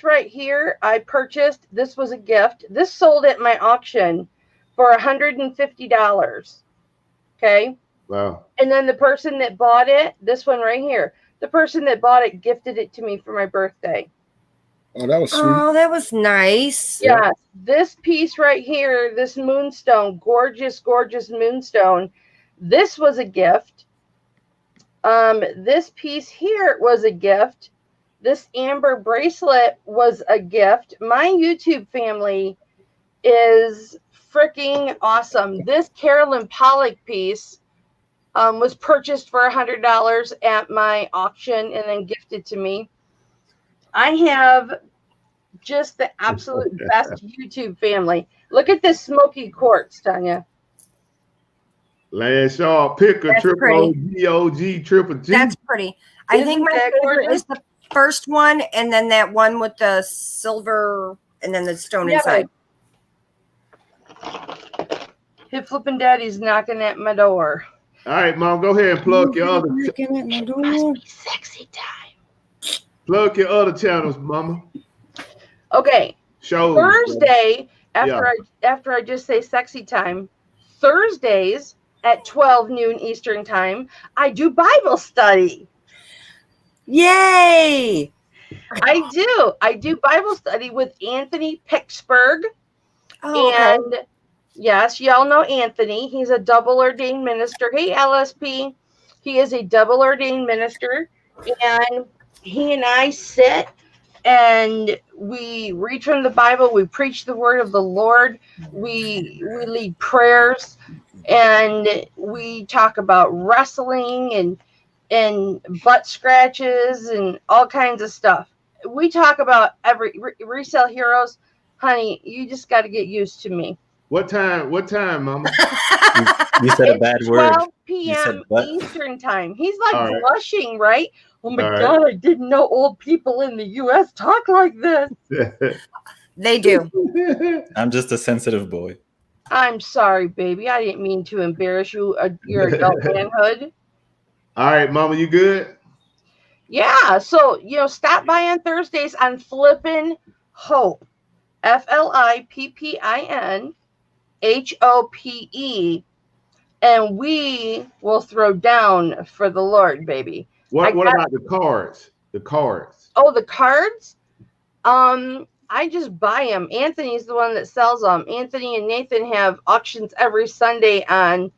right here, I purchased. This was a gift. This sold at my auction for $150. Okay. Wow. And then the person that bought it, this one right here, the person that bought it gifted it to me for my birthday. Oh, that was sweet. Oh, that was nice. Yeah, this piece right here, this moonstone, gorgeous, gorgeous moonstone. This was a gift. This piece here was a gift. This amber bracelet was a gift. My YouTube family is freaking awesome. This Carolyn Pollock piece was purchased for $100 at my auction and then gifted to me. I have just the absolute best YouTube family. Look at this smoky quartz, Tanya. Land Shaw Picker, triple O-G, triple G. That's pretty. I think my favorite is the first one, and then that one with the silver and then the stone inside. Hipflip and Daddy's knocking at my door. All right, Mom, go ahead and plug your other. Sexy time. Plug your other channels, Mama. Okay. Shows. Thursday, after I just say sexy time, Thursdays at 12 noon Eastern time, I do Bible study. Yay! I do Bible study with Anthony Pittsburgh. Oh, and yes, y'all know Anthony. He's a double ordained minister. Hey, LSP. He is a double ordained minister. And he and I sit and we read from the Bible. We preach the word of the Lord. We lead prayers, and we talk about wrestling and butt scratches and all kinds of stuff. We talk about every Resale Heroes. Honey, you just got to get used to me. What time, Mama? You said a bad word. 12 p.m. Eastern time. He's like blushing, right? Oh my God, I didn't know old people in the U.S. talk like this. They do. I'm just a sensitive boy. I'm sorry, baby. I didn't mean to embarrass you, your adult manhood. All right, Mama, you good? Yeah. So, stop by on Thursdays on Flippin' Hope. FLIPPINHOPE. And we will throw down for the Lord, baby. What about the cards? The cards. Oh, the cards? I just buy them. Anthony's the one that sells them. Anthony and Nathan have auctions every Sunday on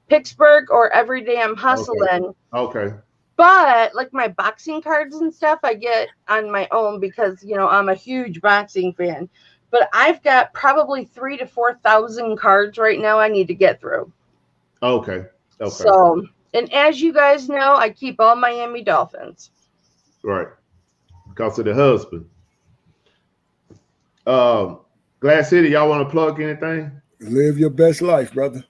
Pittsburgh or Every Day I'm Hustling. Okay. But like my boxing cards and stuff, I get on my own because, I'm a huge boxing fan. But I've got probably 3,000 to 4,000 cards right now I need to get through. Okay. So And as you guys know, I keep all Miami Dolphins. Right. Because of the husband. Glass City, y'all want to plug anything? Live your best life, brother.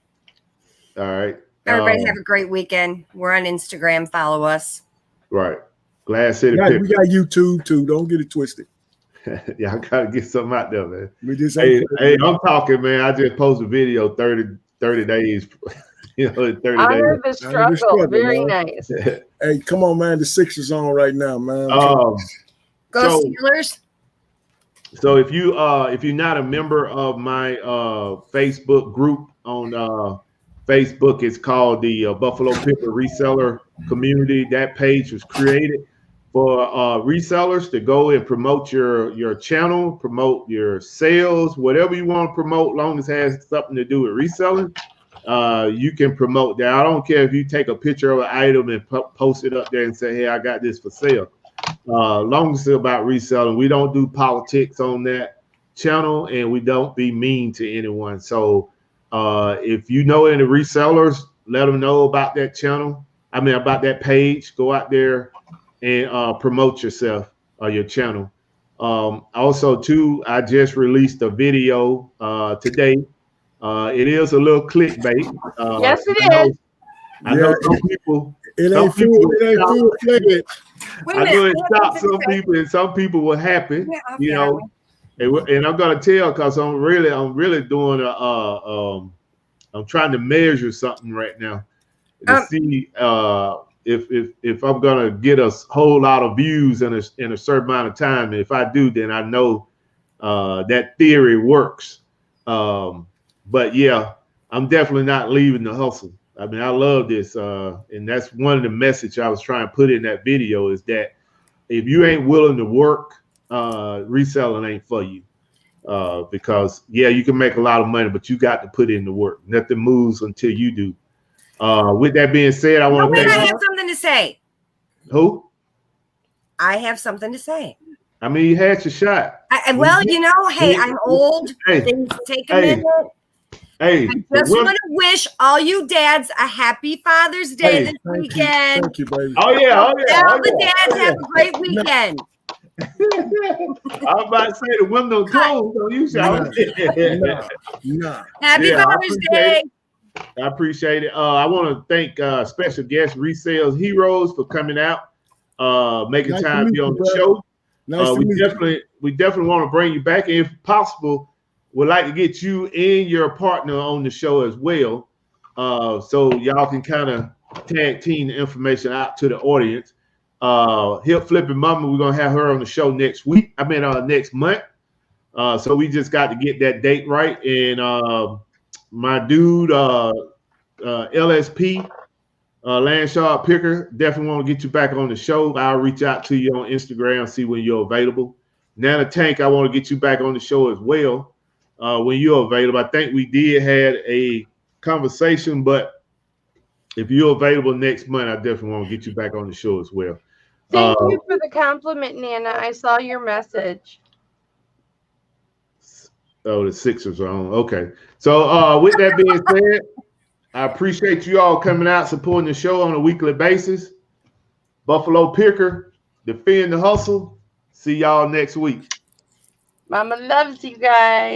All right. Everybody have a great weekend. We're on Instagram. Follow us. Right. Glass City. Yeah, we got YouTube too. Don't get it twisted. Y'all gotta get something out there, man. We just hey, I'm talking, man. I just posted a video 30 days. You know, 30 Honor days. the struggle. Very man. nice. Hey, come on, man. The Sixers on right now, man. Go Steelers. So if you're not a member of my Facebook group on Facebook, it's called the Buffalo Picker Reseller Community. That page was created for resellers to go and promote your channel, promote your sales, whatever you want to promote, long as it has something to do with reselling. You can promote that. I don't care if you take a picture of an item and post it up there and say, hey, I got this for sale. Long as it's about reselling, we don't do politics on that channel, and we don't be mean to anyone. So if you know any resellers, let them know about that channel. I mean, about that page. Go out there and promote yourself or your channel. Also, too, I just released a video today. It is a little clickbait. Yes, it is. I know some people. It ain't full fledged. I know it stopped some people, and some people were happy. You know, and I'm gonna tell because I'm really doing I'm trying to measure something right now to see if I'm gonna get a whole lot of views in a certain amount of time. And if I do, then I know that theory works. But yeah, I'm definitely not leaving the hustle. I mean, I love this, and that's one of the message I was trying to put in that video is that if you ain't willing to work, reselling ain't for you. Because yeah, you can make a lot of money, but you got to put in the work. Nothing moves until you do. With that being said, I want to. I have something to say. Who? I have something to say. I mean, you had your shot. Well, you know, hey, I'm old. Things take a minute. Hey, I just want to wish all you dads a happy Father's Day this weekend. Thank you, baby. Oh yeah. All the dads have a great weekend. I was about to say the window closed on you, Sean. Nah. Happy Father's Day. I appreciate it. I want to thank special guest Resale Heroes for coming out, making time to be on the show. We definitely want to bring you back, and if possible, would like to get you and your partner on the show as well, so y'all can kind of tag team the information out to the audience. Hipflip and Mama, we're gonna have her on the show next week. Next month. So we just got to get that date right. And my dude, LSP, Landshark Picker, definitely want to get you back on the show. I'll reach out to you on Instagram, see when you're available. Nana Tank, I want to get you back on the show as well. When you're available. I think we did had a conversation, but if you're available next month, I definitely want to get you back on the show as well. Thank you for the compliment, Nana. I saw your message. Oh, the Sixers are on. Okay. So with that being said, I appreciate you all coming out, supporting the show on a weekly basis. Buffalo Picker, defend the hustle. See y'all next week. Mama loves you guys.